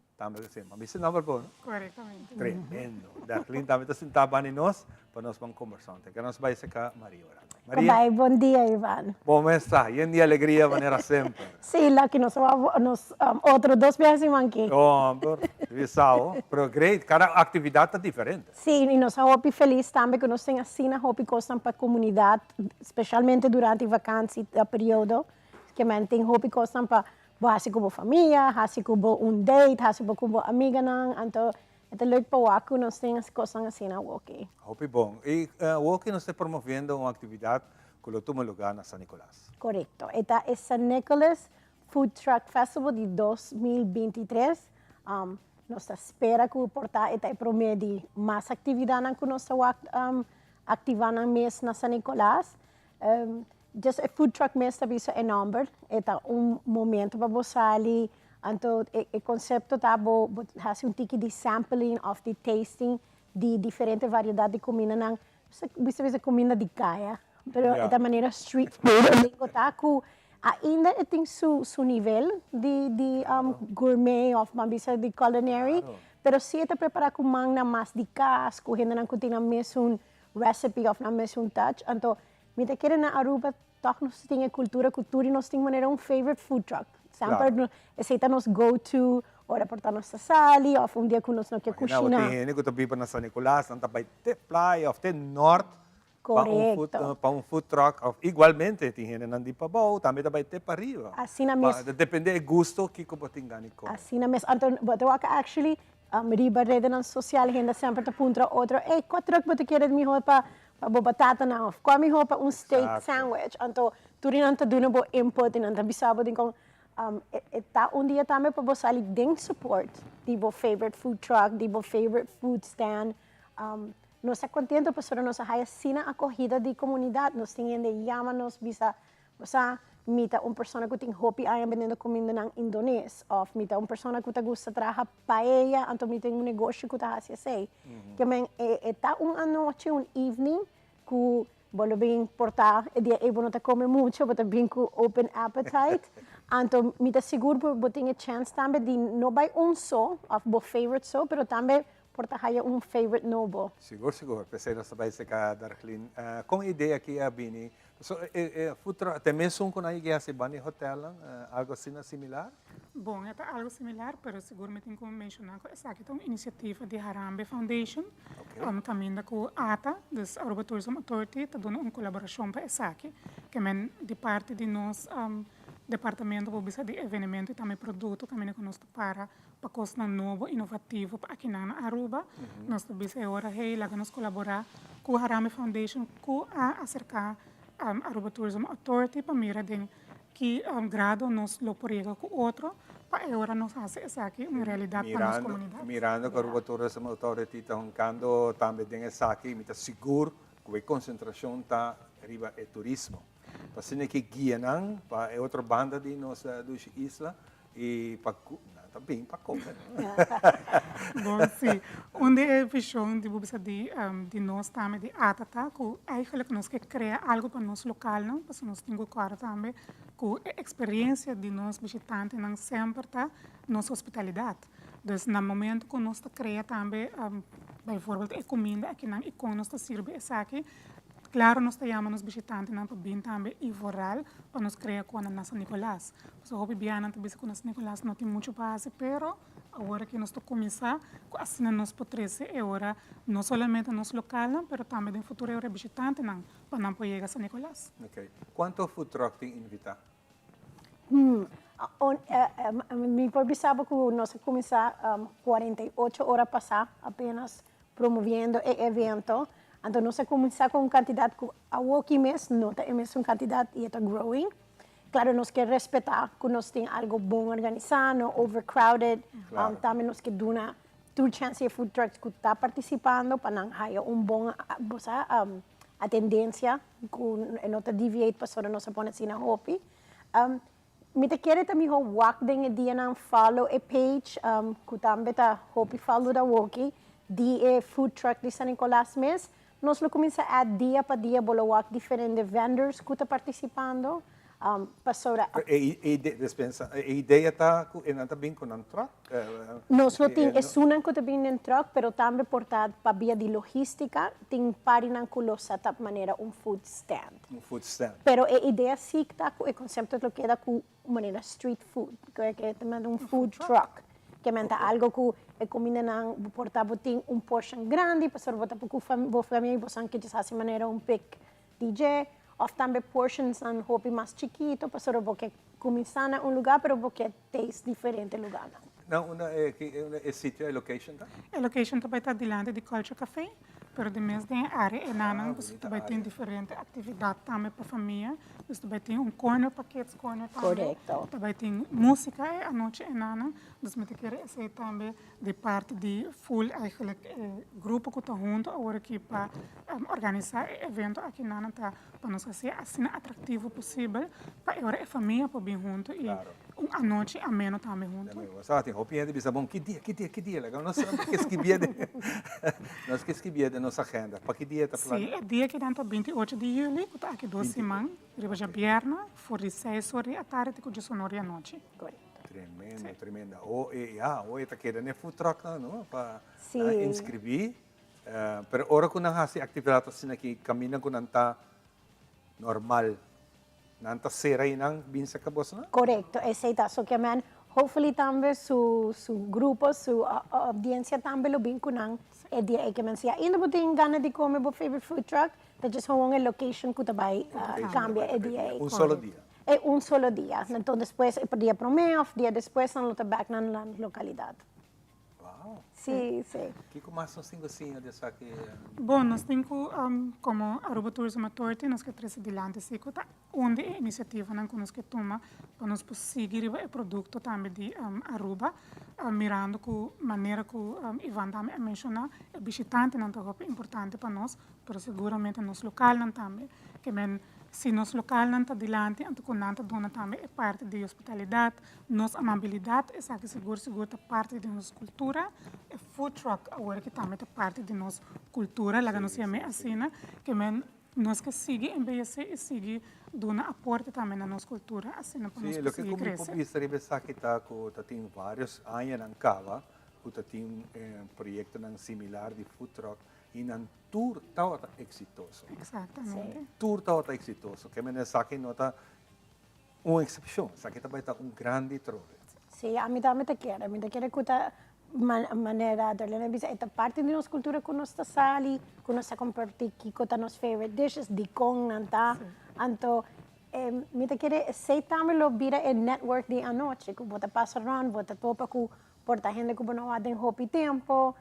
Mami esse número po, no? Correctamente. Tremendo. Darlene, também está sentado em nós para nós vamos conversar. Que nós vai ser Maria. Maria. Bom dia, Ivan. Bom está. E em dia alegria, maneira sempre. Sim, lá que nós vamos outros 2 meses aqui. Oh, visão. Pero great. Cada atividade está diferente. Sim, e nós estamos felizes também que nós temos assim a coisa para a comunidade, especialmente durante a vacância, o período, que tem coisa para hasi ko família, hasi ko date, hasi ko amiga nang, anto ito leuk pa waku nos tengas kosang asina woki. Hopi bom. E woki nos está promovendo uma atividade que lo toma lugar na San Nicolás. Correcto. Esta es San Nicolás Food Truck Festival de 2023. Nos espera que portar esta promedio mais atividade que nos activar na mês na San Nicolás. Just a food truck mês também é number. Esta momento para você ali. Então, o conceito tá bom, faz ticket de sampling of the tasting de diferentes variedades de comida nang bisa comida de caia, pero esta maneira street food, lingo tá ku ainda tem su nível de gourmet of mabisa de culinary, pero se esta prepara com mang na mas de cas, ku henda nang kutina mesmo recipe of na mesmo touch, então me te querem na Aruba toch nos tinha cultura e nós tinha maneira favorite food truck. Sempre aceita nos go-to, ora portar nossa sali, ou dia que nós não quer cozinhar. Tem gente que vive na San Nicolás, não vai ter praia, ou ter norte, para food truck. Igualmente, tem gente que não para baixo, também vai ter para arriba. Assim na mesma. Depende do gosto que você tem ganho. Assim na mesma. Então, eu actually, riba rede na social, gente sempre te apunta outro, qual truck você quer de mim para batata na, qual me para steak sandwich. Então, tudo não te dá um input, e não te bisaba de com dia também para você ali tem support de seu favorite food truck, de seu favorite food stand. Nós estamos contentos por nossa raia-sina acolhida de comunidade. Nós temos de chamar-nos, bisa, você mita pessoa que tem hobby a vendendo comida na Indonésia, ou mita pessoa que gosta de trabalhar paella, então mita negócio que está assim. Que está noite, evening, que bolo bem portar, dia não te come muito, mas bem com open appetite. Então, me dá seguro por ter a chance também de não vai só, of bo favorite só, pero também por ter favorite novo. Siguro. Pensei na sabay sa ka, Darlene. Kung ideia que a Bini, so, também são com a ideia se Bani Hotel, algo assim similar? Bom, é algo similar, mas seguramente tenho que mencionar que essa aqui é uma iniciativa de Harambe Foundation, também com a ATA, das Aruba Tourism Authority, está dando uma colaboração para essa aqui, que é de parte de nós, departamento de eventos e também produto, que é conosco para coisa novo, inovativo aqui na Aruba. Nós também agora nos colaborar com a Harambe Foundation, com a acercar Aruba Tourism Authority, para mirar que grado nos lo porega com outro, para agora nós fazer essa aqui uma realidade para nossa comunidade. Mirando que a Aruba Tourism Authority está arrancando também tem essa aqui, me está seguro que a concentração está arriba é turismo. Para que guia para outra banda de nossa isla e para também para comer. Bom, sim. Onde é a visão de nós também de Atata, que eigenlijk nós quer criar algo para nós local, não? Porque nós temos claro também que a experiência de nós visitantes não sempre está nossa hospitalidade. Então, no momento que nós criamos também, por exemplo, a comida aqui não e como nós serve essa aqui. Claro, nós chamamos os visitantes para vir também e voral para nos criar com a nossa Nicolás. So, hobby biana também com a nossa Nicolás não tem muito base, pero agora que nós começar, assim nós podemos agora não somente nos local, mas também no futuro agora visitante não para não poder chegar a São Nicolás. Okay. Quanto food truck tem invita? Me perguntava que nós começar 48 horas passar apenas promovendo o evento. Então, nós começamos com uma quantidade que a mês não temos uma quantidade e está growing. Claro, nós queremos respeitar que nós temos algo bom organizado, não overcrowded. Claro. Também nós queremos dar a chance de food trucks que estão participando para não ter uma boa tendência que não deviate para nós pôr assim na hobby. Me quero também walk den dia não follow a page que também está hobby follow da walkie de food truck de San Nicolás mês. Nós começamos a dia para dia bolawak diferentes vendors que estão participando. A ideia está bem com um truck? Nós temos uma que também em truck, mas também portado para via de logística, tem parinan que lo setup maneira food stand. Food stand. Pero a ideia sim está com o conceito que queda com maneira street food, que é também food truck. Que é algo que combina não portar tem portion grande para botar para a família você que já de maneira pick DJ ou também portions não hobby mais chiquito para você começar em lugar para você taste diferente lugar. Não, é sítio, é location tá? A location também está diante de Culture Café, mas de mesmo tem área enana, você também tem diferentes atividades também para a família, você também tem corner, paquetes corner também. Correto. Também tem música à noite enana, você quer esse também de parte de full eigenlijk grupo que está junto agora aqui para organizar evento aqui enana tá para nós fazer assim atrativo possível para agora a família para vir junto e a noite ameno também junto. Tem opinião de bisa bom que dia legal nós que escrevia de nossa agenda para que dia está plano? Sim, é dia que dá 28 de julho que está aqui 2 semanas riba já bierna for de 6 horas à tarde com 19 horas à noite. Tremenda. Hoje está querendo food truck não para inscrever. Pero ora ko nang hasi atividade assim aqui caminha com nanta normal. Nanta serai nang binsa ka boss na? Correcto, essa so que man hopefully também su grupo, su audiência também lo bem com nang é dia que man sia ainda botem gana de comer bo favorite food truck, that just hong location que também cambia é dia. Solo dia. É solo dia. Então depois é dia primeiro, dia depois não luta back na localidade. Sim. Que mais nós temos assim dessa aqui? Bom, nós temos como Aruba Tourism Authority, nós que traz adiante sim, onde a iniciativa que nós que toma para nós seguir o produto também de Aruba, mirando com maneira que Ivan também mencionou, o visitante não é importante para nós, mas seguramente nós local também, que se nós local não está adiante, então não está dona também é parte da hospitalidade, nossa amabilidade, é que seguro é parte da nossa cultura, é food truck agora que também é parte da nossa cultura, lá que nós chamamos assim, que nós que sigue embellecer e sigue dando aporte também na nossa cultura, assim, para nós Sim, lo que conseguir como crescer. publista rebesa kita ko tating vários anos ng Cava, ko tating proyecto ng similar de food truck e ng tour tao ta exitoso. Exatamente. Tour tao ta exitoso. Que me sa akin nota uma excepção. Sa kita ba un grande trove. Sì, a me te quiere kuta manera darle bisa esta parte de nuestra cultura con nuestra sali, con nuestra compartir kiko nos favorite dishes di kong nanta. Anto me te quiere say tamelo bira el network di anoche, ku bota pasaron, bota topa ku porta gente ku bono aden hopi tempo,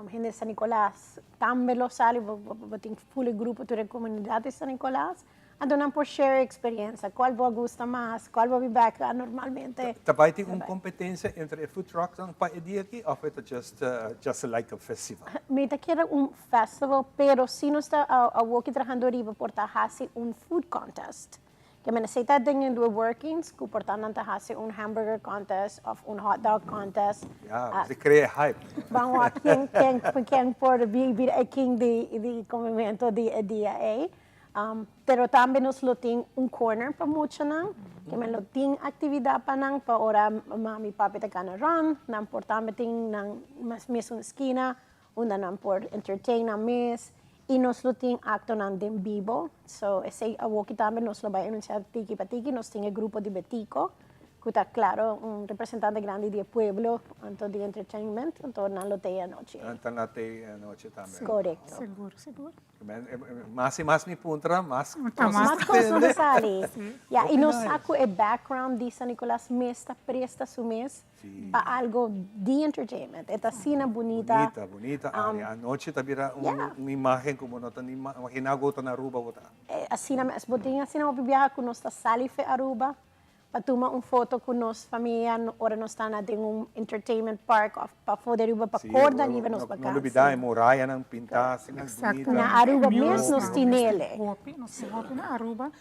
gente de San Nicolás, tambelo sali botin full grupo tu comunidad de San Nicolás. Anto não por share experiência, qual vou gusta mais, qual vou be back normalmente. Também tem uma competência entre food trucks e paedia aqui, ou é just like a festival? Me te quiero festival, pero si no está a walkie trabajando arriba por hacer food contest. Que me necesita de workings, que por tanto hacer hamburger contest of hot dog contest. Ja, se crea hype. Vamos a quem por vir king de movimento de dia. Pero também nos lo tem corner para mucho que me lo tem atividade para para ora mami papi te cana run, nan por também tem nan mas uma esquina, onde nan por entertain na mes e nos lo tem acto nan de vivo. So esse a walkie também nos lo vai anunciar tiki patiki, nos tem grupo de Betico, que está claro representante grande de pueblo, anto de entertainment, anto nan lo tem anoche. Anto na te anoche também. Correcto. Seguro. Más y más ni punta, más cosas de salir. Yeah, y nos saco el background de San Nicolás Mesta presta su mes para algo de entertainment. Esta cena bonita. Bonita. Anoche también una imagen como no tan imaginado na Aruba. Assim na mes botinha, assim na viajar com nossa salife Aruba. Para tomar foto com nossa família, ora nós está na entertainment park para poder ir para corda livre nos para casa. Não olvidar muralha não pintar assim bonita. Na Aruba mesmo nos tem nele. Nós temos na Aruba,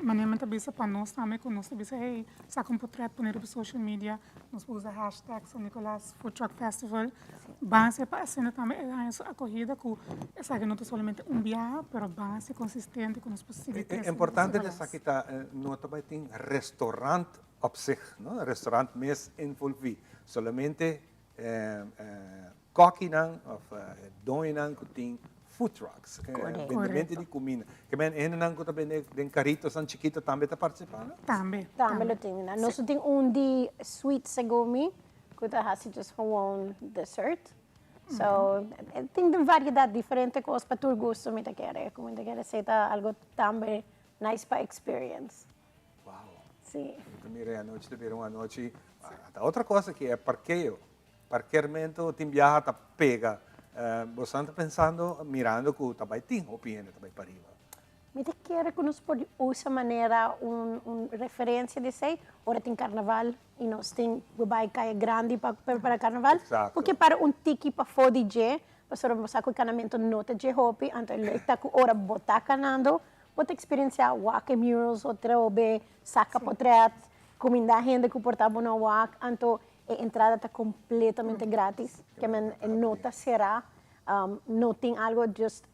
maneira bisa para nós também com nós bisa hey, saca portrait poner no social media, nós usa hashtag San Nicolás Food Truck Festival. Base para a cena também é essa acolhida que essa que não é somente viagem, mas base consistente que nós podemos É importante dessa que tá não também tem restaurante op zich, no? Restaurant mes envolvido, somente cooking of doing que tem food trucks, vendimento de comida. Que men nang ko também den carrito san chiquito também tá participando? Também lo tem. Nós tem de sweet segumi, que tá assim just gewoon dessert. So, tem de variedade diferente coisas para tu gosto, me te quer, como te quer ser algo também nice para experience. Wow. Sim. Mire, a noite teve uma noite, outra coisa que é parqueio. Parqueamento tem viaja tá pega. Você está pensando, mirando que também tem opinião também para arriba. Me te quer que nós podemos usar maneira referência de sei, ora tem carnaval e nós tem vai cair grande para carnaval, porque para tiki para for DJ, para você com canamento nota de hopi, então ele está com ora botar canando, bota experienciar walk murals, outra obe saca portrait, comida gente que portava no walk, então a entrada está completamente grátis, que a nota será não tem algo just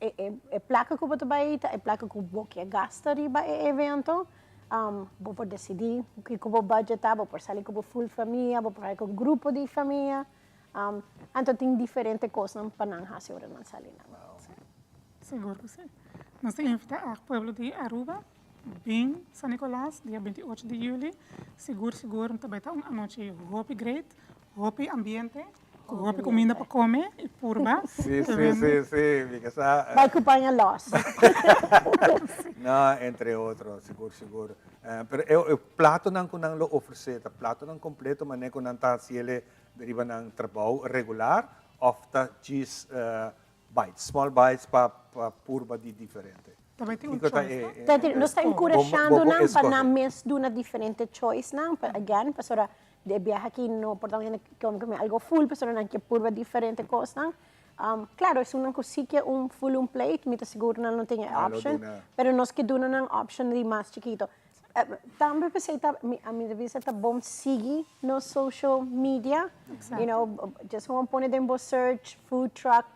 placa que você vai a placa que você gasta riba evento vou por decidir o que vou budgetar vou por sair com full família vou por sair com grupo de família então tem diferentes coisas para não fazer hora não sair seguro que sim nós temos invitar ao povo de Aruba bem San Nicolás dia 28 de julho seguro também está uma noite hope great hope ambiente hope comida para comer e purba. Sim. Vai acompanhar nós. Não, entre outros, seguro. Pero o prato não lo oferecer, o prato não completo, mas nem quando está se ele deriva ng trabalho regular, ofta diz bites, small bites para purba de diferente. Também tem choice. Nós estamos encorajando para na mes de uma diferente choice, again, para de viaje aqui no portanto comer algo full, pero não que purba diferente coisa. Claro, es una cosita full plate, me te seguro não tem option, pero nós que dona não option de mais chiquito. Também pensei a minha vista tá bom seguir no social media, you know, just vamos pôr em search food truck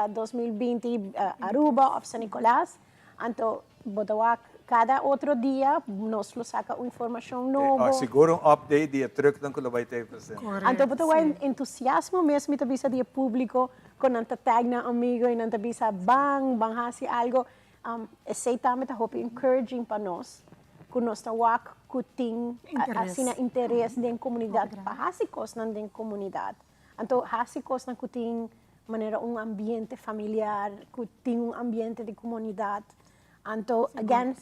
2020 Aruba of San Nicolás, então botawak cada outro dia nós lo saca informação nova. Seguro update dia truck dan kulo vai ter presente. Então botawak entusiasmo mesmo ita bisa dia público con anta tag na amigo e anta bisa bang hasi algo sei também tá hope encouraging para nós que nós tá wak kuting asina interesse den comunidade para hasi kos nan den comunidade. Então hasi kos nan kuting maneira ambiente familiar, kuting ambiente de comunidade. Então, again,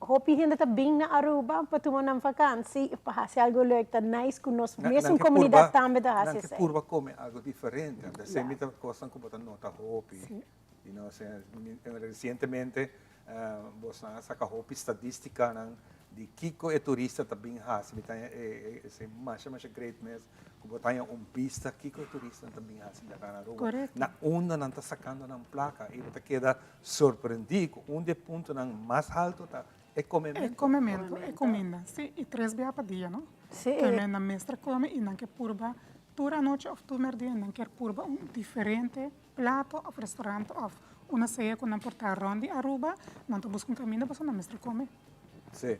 hope hindi ta bing na Aruba, patuman ng vakansi, pahasi algo leuk, ta nice kung nos mesmo comunidade também ta hasi sa. Purba come algo diferente, se mita cosas como ta nota hopi. You know, recientemente vos na saka hopi statistica ng di kiko e turista ta bing hasi, mita se mas great mess, kung tayo pista kiko e turista ta bing hasi da Aruba. Na una nang ta sacando ng placa, e ta queda sorprendido, de punto ng mas alto ta é comimento. É comida. Sim, e 3 vezes por dia, não? Sim. Também na mestra come e não quer purba, toda noite ou todo dia, não quer purba diferente prato ou restaurante ou uma ceia com não portar rondi Aruba, não te busca caminho para na mestra come. Sim.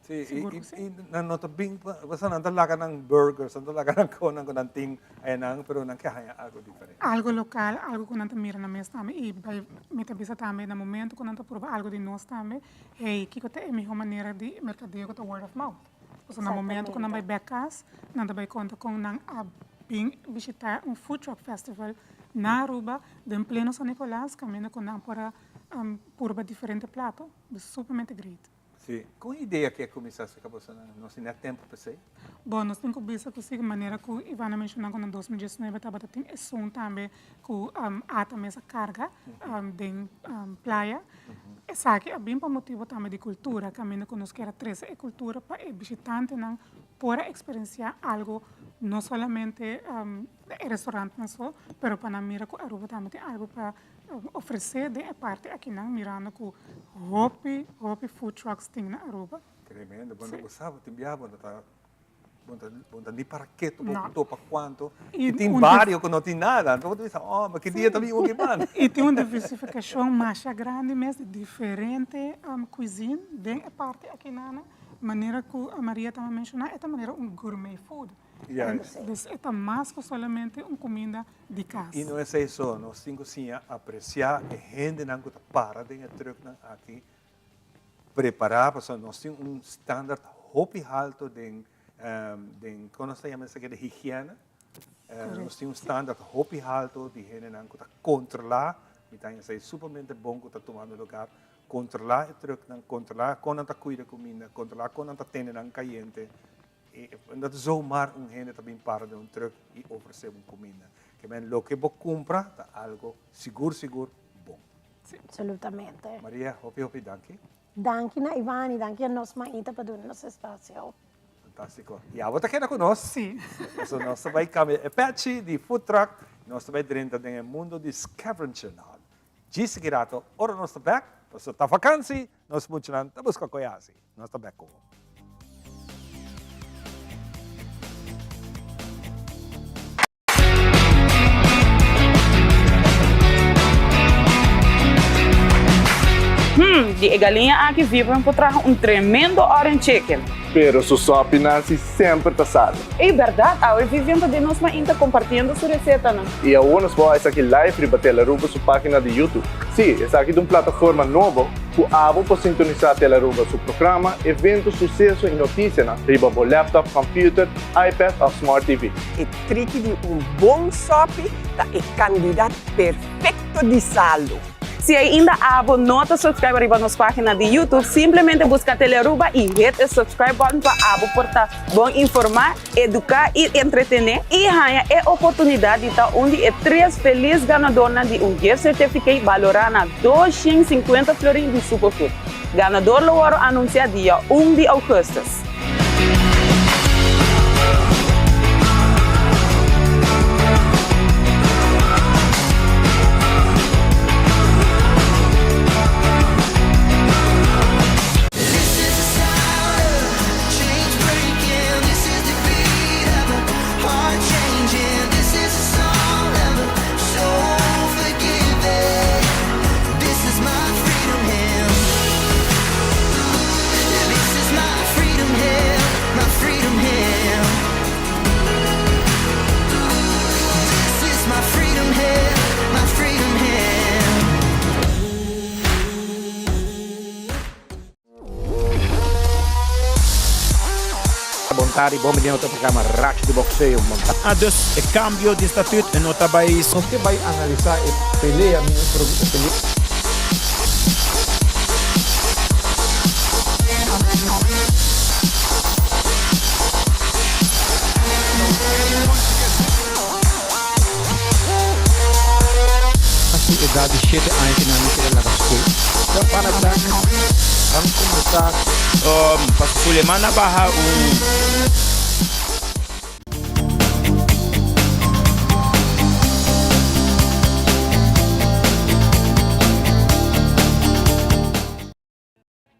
E não te bing, você não talaga ng burgers, não talaga ng konang ng ting ay nang pero nang kaya algo diferente. Algo local, algo que não te mira na mestra e vai me te bisa também no momento quando não te purba algo de nós também, hey, que é a melhor maneira de mercadeio com word of mouth. Porque no momento quando vai becas, não te vai conta com não bing visitar food truck festival na Aruba, de pleno San Nicolás, caminho com não para purba diferente prato, é supermente great. Sim. Qual a ideia que é começar a cabeça? Não se tem tempo para isso? Bom, nós temos que ver que maneira que Ivana mencionou que em 2019 estava tendo som também que ata mesa carga de praia. Essa aqui é bem para motivo também de cultura, caminho que nós quer trazer a cultura para o visitante não poder experienciar algo não somente restaurante não só, pero para mira que Aruba também tem algo para oferecer de parte aqui não mirando que hopi food trucks tem na Aruba. Tremendo, quando eu sabe, tem viabo, não tem para que tu para quanto e tem vários que não tem nada, então você sabe, mas que dia também o que manda. E tem uma diversificação mais grande, mas diferente cuisine de parte aqui na maneira que a Maria também mencionou, é maneira gourmet food. Yes. É mais que somente comida de casa. E não é isso, nós temos que apreciar a gente que está parada em truck aqui, preparar, porque nós temos standard hopi alto de como se chama isso aqui, de higiene. Nós temos standard hopi alto de gente que está controlar, então é supermente bom que está tomando lugar, controlar o truck, controlar quando está cuidando da comida, controlar quando está tendo caliente. E dat is zomaar gente também para de truck e oferecer comida. Que men lo que você compra tá algo seguro bom. Sim. Absolutamente. Maria, hopi danke. Danke na Ivani, danke a nós maita para do nosso espaço. Fantástico. E a outra que é conosco. Sim. So nós também caminho Apache de food truck, nós também dentro do mundo de scavenger hunt. Disse que rato, ora nós estamos back, nós estamos vacancy, nós funcionando, estamos buscando coisa. Nós estamos back com. De galinha aqui vivem por trás tremendo orange chicken. Pero su sopa Nancy sempre está salvo. É verdade, agora vivendo de nós ainda compartilhando sua receita, não? E agora nós vamos aqui live para Teleruba sua página de YouTube. Sim, essa aqui é uma plataforma nova que abo para sintonizar Teleruba seu programa, eventos, sucesso e notícias, riba o laptop, computer, iPad ou Smart TV. O trick de bom sopa é o candidato perfeito de saldo. Se ainda não está subscribe a nossa página de YouTube, simplesmente busca Teleruba e hit o subscribe button para portar bom informar, educar e entretener. E ganhar a oportunidade de estar onde é 3 felizes ganadores de gift certificate valorado a 250 florins de Superfood. Ganador lo vamos anunciar dia 1 de agosto. montare bom dia no programa Racho de Boxeio. Dus o cambio de estatuto e nota país. Nós que vai analisar e pelea minha pelea. Idade 7 anos que não queria lavar school. Então, para vamos começar. Para Sulemana barra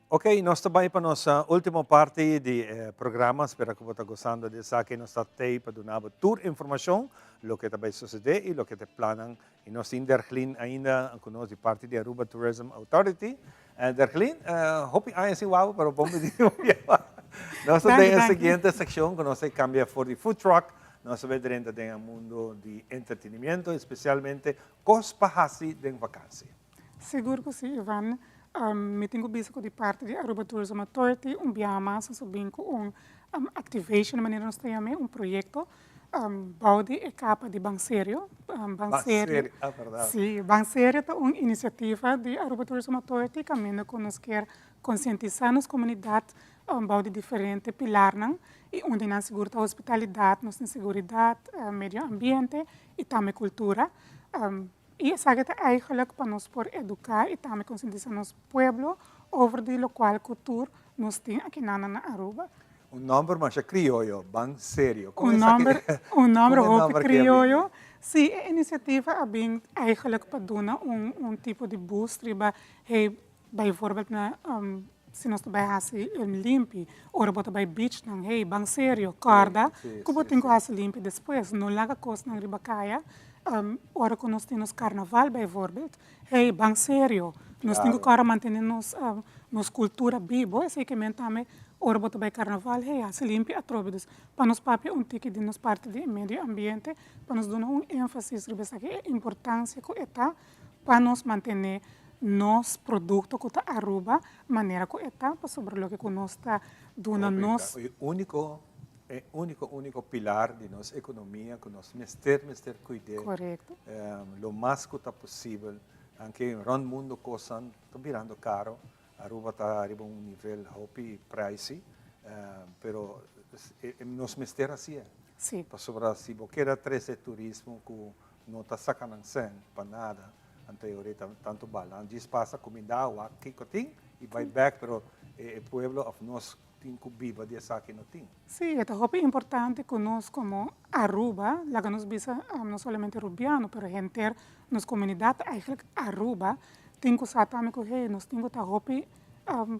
Ok, nós também para a nossa última parte do programa. Espero que você está gostando dessa aqui. Nós estamos para dar toda a informação, o que vai suceder e o que está planando. E nós temos Derglin ainda conosco de parte da Aruba Tourism Authority. Derglin, hope que você vai, mas vamos dizer. Nós temos a seguinte secção que nós cambia for the food truck. Nós vamos dentro do mundo de entretenimento, especialmente cospas de vacância. Seguro que sim, Ivan. Me tenho visto de parte da Aruba Tourism Authority, biamas, activation, maneira nós temos projeto, baude e capa de Banserio. Banserio, é verdade. Sim, Banserio é uma iniciativa da Aruba Tourism Authority, que nós quer conscientizar nas comunidades, baude diferente pilar, e onde nós segura a hospitalidade, nós temos seguridade, meio ambiente e também cultura. E essa é eigenlijk para nós por educar e também conscientizar nosso povo over de local cultura nós temos aqui na Aruba. Nome mas é criollo, Banserio. Um nome criollo. Sim, a iniciativa é bem eigenlijk para dar tipo de boost, bijvoorbeeld se nós trabalhamos limpo, ou bota by beach, Banserio, corda, como tem que limpo depois, não laga coisa na ribacaia. Ora que nós temos carnaval, bijvoorbeeld, Banserio, nós temos que manter nossa cultura viva, e que também, ora bota by carnaval, se limpa a trobidos, para nós papi tique de nos parte do meio ambiente, para nós dar ênfase sobre a importância que está para nós manter nos produtos que está Aruba, maneira que está, para sobre o que nós está dando nos. O único pilar de nossa economia que nós mister cuidar. Correto. O mais que está possível, porque no mundo coisas estão virando caro, Aruba está arriba nível hopi pricey, pero nós mister assim. Sim. Para sobre se você quer trazer turismo que não está sacando sem para nada, anterior tanto balan, diz passa comida o aqui que tem e vai back, pero o pueblo of nós que viva de essa aqui não tem. Sim, é importante que nós como Aruba, lá que nós visa não somente rubiano, pero gente nas comunidades, eigenlijk Aruba, tem que saber também que nós temos que estar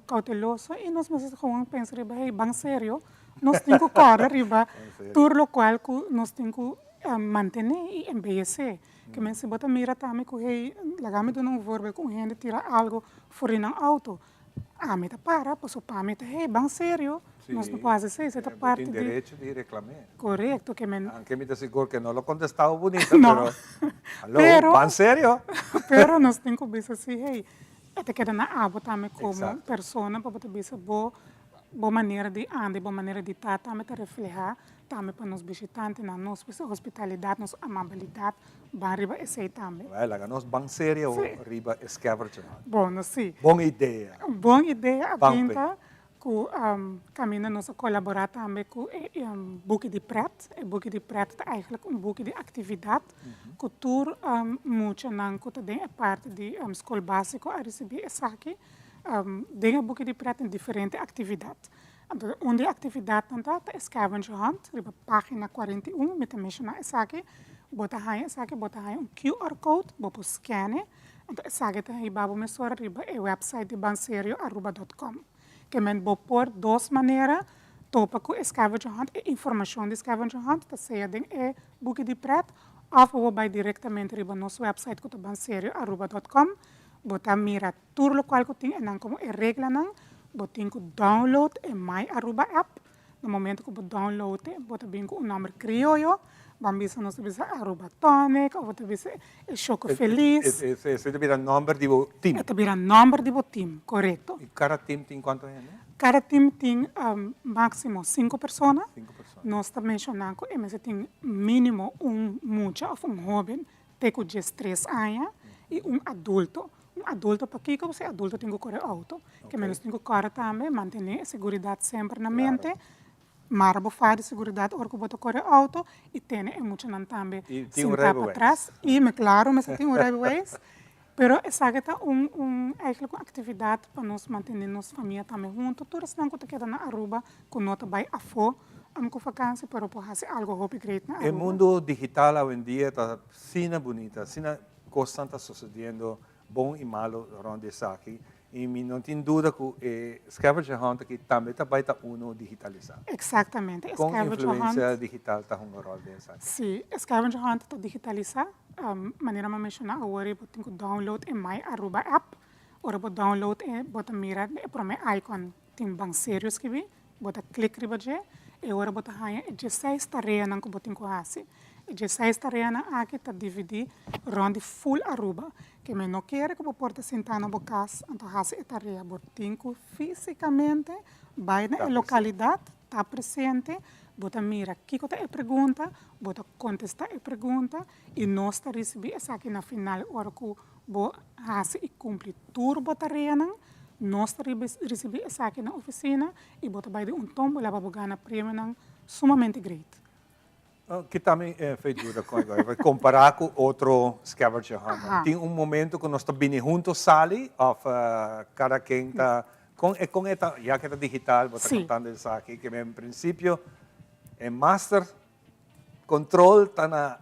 cauteloso e nós mesmos gewoon pensar Banserio, nós temos que correr riba, tudo o qual nós temos que manter e embellecer. Que men se bota mira também que lagame de um voorbeeld com gente tira algo fora no auto. Me tá para, posso para me tá Banserio, nós não podemos fazer essa parte de direito de reclamar. Correto, que men. Aunque me seguro que não lo contestava bonito, pero Banserio. Pero nós temos que ver assim, até que na abo também como pessoa para poder ver boa maneira de andar, boa maneira de estar, também para refletir, também para nos visitantes, na nossa hospitalidade, nossa amabilidade, bem riba esse também. Lá nós Banserio riba scavenger. Bom, sim. Boa ideia. Boa ideia, a pinta que caminha nós colaborar também com o boek de pret. O boek de pret é eigenlijk boek de atividade que tour muito não que tem a parte de escola básica a receber essa aqui. Tem o boek de pret em diferentes atividades. Onde a atividade é scavenger hunt, riba página 41, met a mission na essa aqui. Bota aí QR code, bopo scannen. Então essa aqui tem babo mesora riba é website de banserio@aruba.com. Que men por duas maneiras, topa com scavenger hunt e informação de scavenger hunt, tá seja é book de pret, ou vai diretamente riba nosso website que é banserio@aruba.com. Bota mira tudo o qual que tem e não como é regra não, botem que download é My Aruba app. No momento que você download, bota bem com o nome criollo. Vamos nós bisa Aruba Tonic, ou você bisa Choco Feliz. Esse é o número do time. É o número do time, correto. E cada time tem quanto gente? Cada time tem máximo 5 pessoas. Nós estamos mencionando que eles têm mínimo mucha ou jovem, tem 13 anos, e adulto. Adulto para que você adulto tem que correr auto, que menos tem que correr também, manter a segurança sempre na mente, mas vou fazer segurança hora que você correr auto e tem emocionante também, sentar para trás e me claro, mas tem railways, pero essa é eigenlijk uma atividade para nós manter nossa família também junto, todos não que queda na Aruba, com nota vai a fo, com vakantie, pero por fazer algo hope great na Aruba. O mundo digital hoje em dia está sina bonita, sina coisa está sucedendo bom e malo durante isso aqui. E não tem dúvida que scavenger hunt aqui também vai estar digitalizado. Exatamente. Com influência digital está um rol dessa. Sim, scavenger hunt está digitalizado. Maneira de mencionar, agora eu tenho que download em My Aruba app. Agora eu download e bota mira para meu icon. Tem bem sérios que vi, bota clique riba je. E agora bota hanha e 16 tarefas que eu tenho que fazer. E 16 tarefas aqui está dividido rond full Aruba. Que me não quer que eu porte sentar na casa, então fazer a tarefa, eu tenho que fisicamente vai na localidade, está presente, bota mira, que é a pergunta, bota contestar a pergunta e nós está recebendo essa aqui na final, hora que eu fazer e cumprir tudo a tarefa, nós está recebendo essa aqui na oficina e bota vai de tombo, lá para ganhar prêmio sumamente great. Que também é feito com agora, vai comparar com outro scavenger hunt. Tem momento que nós estamos juntos sali, ou cada quem está com esta, já que está digital, vou estar contando isso aqui, que em princípio é master control está na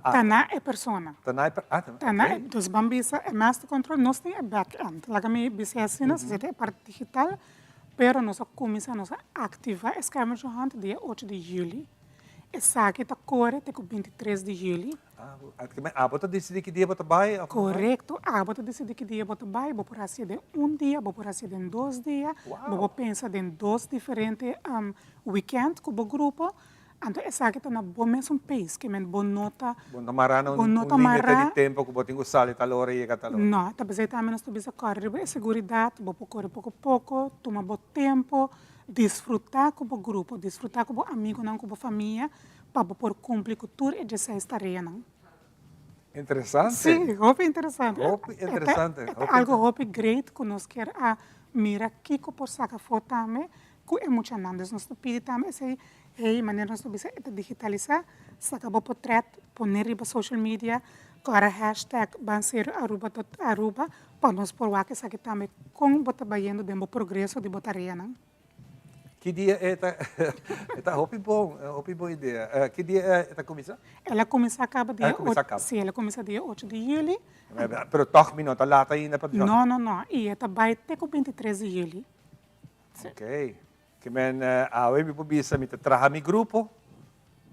é persona. Está na dos bambisa é master control, nós tem é back-end. Lá que me disse assim, nós é a parte digital, pero nós começamos a ativar scavenger hunt dia 8 de julho. Essa aqui está corre até o 23 de julho. Você decide que dia você vai? Correto. Você decide que dia você vai. Vou por assim de dia, vou por assim de 2 dias. Vou pensar em 2 diferentes weekends com o grupo. Então, essa aqui está na bom mesmo pace, que é boa nota. Boa nota limite de tempo que você tem que sair tal hora e tal hora. Não, talvez também nós temos que correr a segurança, vou correr pouco a pouco, tomar bom tempo. Desfrutar com o grupo, desfrutar com o amigo, não com a família, para poder cumprir com tudo e essa tarefa. Interessante. Sim, hope interessante. Hope interessante. Algo hope great que nós quer mira que por sacar foto também, que é muito antes nós pedimos também essa maneira nós bisa digitalizar, sacar o portrait, poner riba social media, agora hashtag #Aruba para nós por lá que saque também com bota baiando de progresso de botaria. Que dia é esta boa ideia. Que dia é esta comissão? Ela começa acaba dia 8. Sim, ela começa dia 8 de julho. Pero toch minutos lá ainda para Não. E esta vai até o 23 de julho. Ok. Que men me pobisa me traha mi grupo.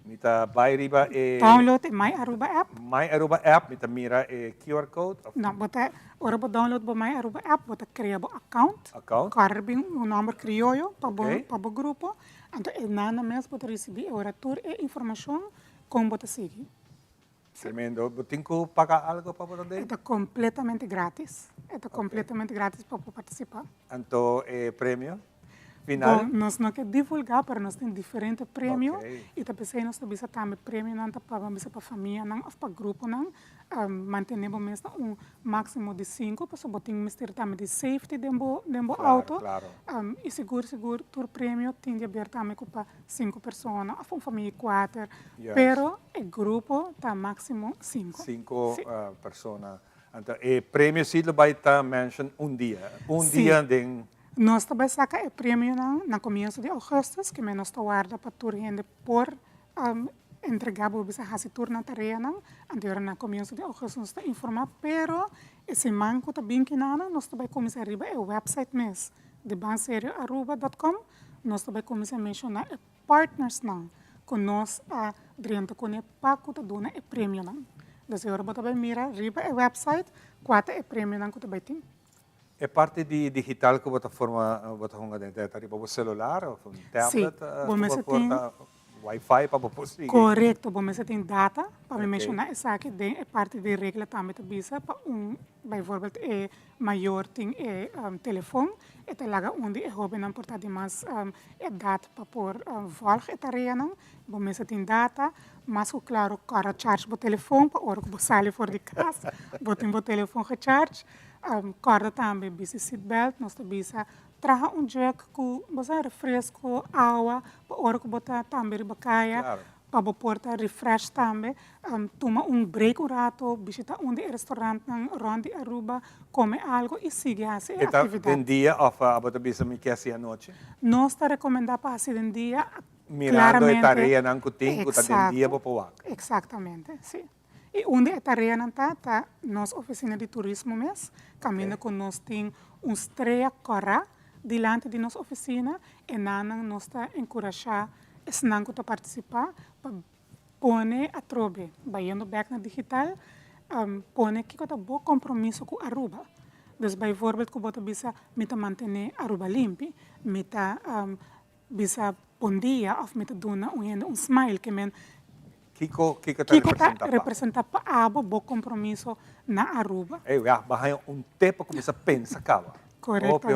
Mita vai riba download My Aruba app. My Aruba app mita mira QR code. Não, bota ora download bo My Aruba app, bota cria bo account. Carbi número criollo para o grupo. Então nada mais bota receber ora tour e informação como bota seguir. Tremendo. Tem que pagar algo para poder? É completamente grátis. Completamente grátis para participar. Então prêmio? Final? Bom, nós não queremos divulgar, mas nós temos diferentes prêmios. E também nós temos também prêmio para a família, para o grupo. Mantenemos máximo de 5, para temos também de safety dentro do auto. Claro. E seguro, o prêmio tem de haver também para 5 pessoas, uma família 4. Pero o grupo está máximo 5. 5 pessoas. Então, o prêmio sim vai estar mencionado dia. Dia de... Nós também saca o prêmio no começo de agosto, que nós estamos guardando para toda a gente por entregar o bisa hasi tour na tarefa. Então, no começo de agosto, nós estamos informando, pero esse manco também que nós também começamos a arriba o website mesmo, de banserioaruba.com. Nós também começamos a mencionar partners que nós dentro com o paco da dona o prêmio. Então, agora também mira arriba o website, qual é o prêmio que também tem. É parte de digital que você forma dentro da celular ou um tablet? Sim, Wi-Fi para você. Correto, bom, mas tem data, para mencionar essa aqui, é parte da regra também da visa, para bijvoorbeeld, maior tem telefone, e te laga onde é hobby não portar demais data para por volg et arena, bom, mas tem data, mas claro, cara charge o telefone, para hora que você sai fora de casa, botem o telefone que charge, corda também, bisa seatbelt, nós bisa traga jack com você refresco, água, para hora que você também bacaia, para portar refresh também, toma break rato, visita onde restaurante Rondi Aruba, come algo e sigue essa atividade. Tem dia ou você bisa me quer assim à noite? Nós está recomendando para assim um dia, mirando a tarefa não tem que tem dia para poar. Exatamente, sim. E onde a tarefa não está, nossa oficina de turismo mesmo, caminha com nós tem estreia corra diante de nossa oficina e nós está encorajar esnanco a participar para pôr a trobe, baiando back na digital, pôr que está bom compromisso com Aruba. Dus bijvoorbeeld, que você bisa mita manter Aruba limpo, mita bisa bom dia, ou mita dona smile, que men Kiko representa para bom compromisso na Aruba. Bahaya tempo começa a pensar cava. Correto.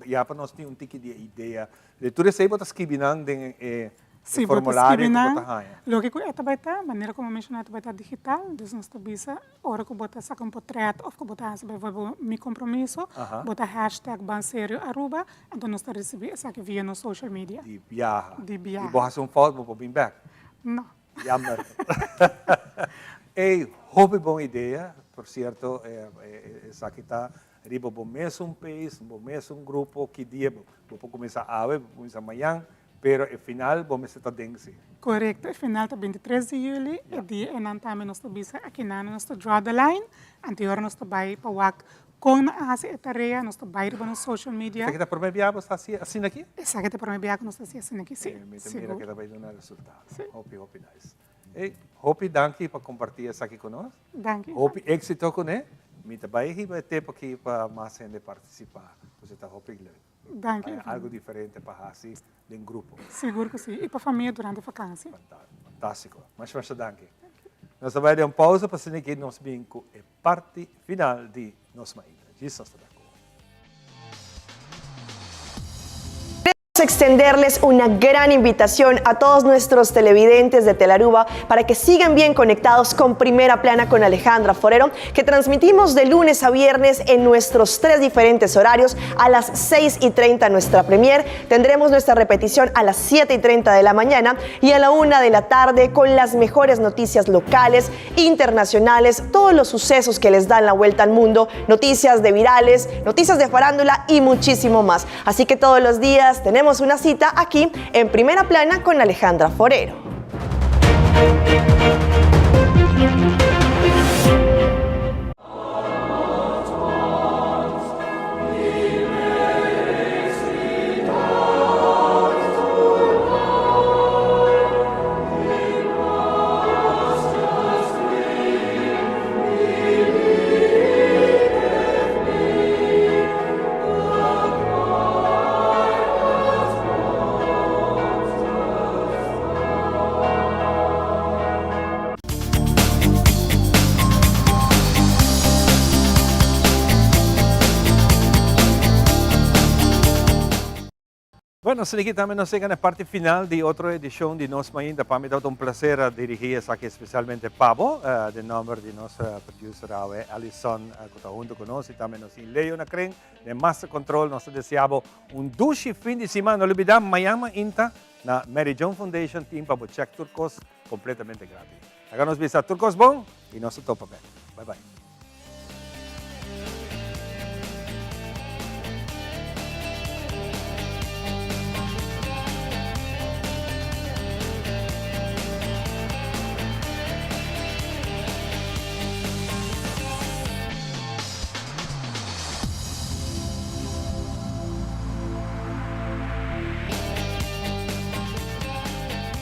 Já para nós tem tipo de ideia. De tudo isso aí você escreve no formulário que você tem. Lógico, esta vai estar, maneira como mencionei, vai estar digital, então nós bisa, hora que você saca portrait, ou que você vai meu compromisso, bota hashtag Banserio Aruba, então nós recebemos essa aqui via no social media. De viaja. De viaja. E você faz foto para vir back? Não. Jammer. Hobby boa ideia, por certo, essa aqui está riba bom mesmo país, bom mesmo grupo, que dia vou começar a ver, vou começar amanhã, pero no final vamos estar dentro. Correto, no final está 23 de julho, e dia e não também nós estamos aqui na nossa draw the line, anterior nós estamos para o com a essa tarefa, nós estamos para no social media. Você está por meio de está assim aqui? Essa aqui está por meio de nós estamos assim aqui, sim. Mira que está vai dar resultado. Hope nice. Hope, danke por compartilhar isso aqui conosco. Danke. Hope, êxito com ele. Mita vai riba tempo aqui para mais gente participar. Você está hope Danke. Algo diferente para fazer em grupo. Seguro que sim. E para a família durante a vacância. Fantástico. Mas danke. Nós vamos dar uma pausa para saber que nós vamos com a parte final de nossa maína. Jesus está extenderles una gran invitación a todos nuestros televidentes de Telaruba para que sigan bien conectados con Primera Plana con Alejandra Forero, que transmitimos de lunes a viernes en nuestros 3 diferentes horarios. A las 6:30 nuestra premier, tendremos nuestra repetición a las 7:30 de la mañana y a la 1 de la tarde con las mejores noticias locales, internacionales, todos los sucesos que les dan la vuelta al mundo, noticias de virales, noticias de farándula y muchísimo más. Así que todos los días tenemos una cita aquí en Primera Plana con Alejandra Forero. Bueno, aquí también nos llega a la parte final de otra edición de Nos Maína. Para mí es un placer dirigir aquí especialmente Pablo, de nombre de nuestra producer Alison, que está junto con nosotros, y también nos Leo Nacren, de Master Control. Nos deseamos un dulce fin de semana. No olvidemos, mañana inta na Mary John Foundation Team para check turcos completamente gratis. Acá nos visa turcos bon y nos topa. Bye bye.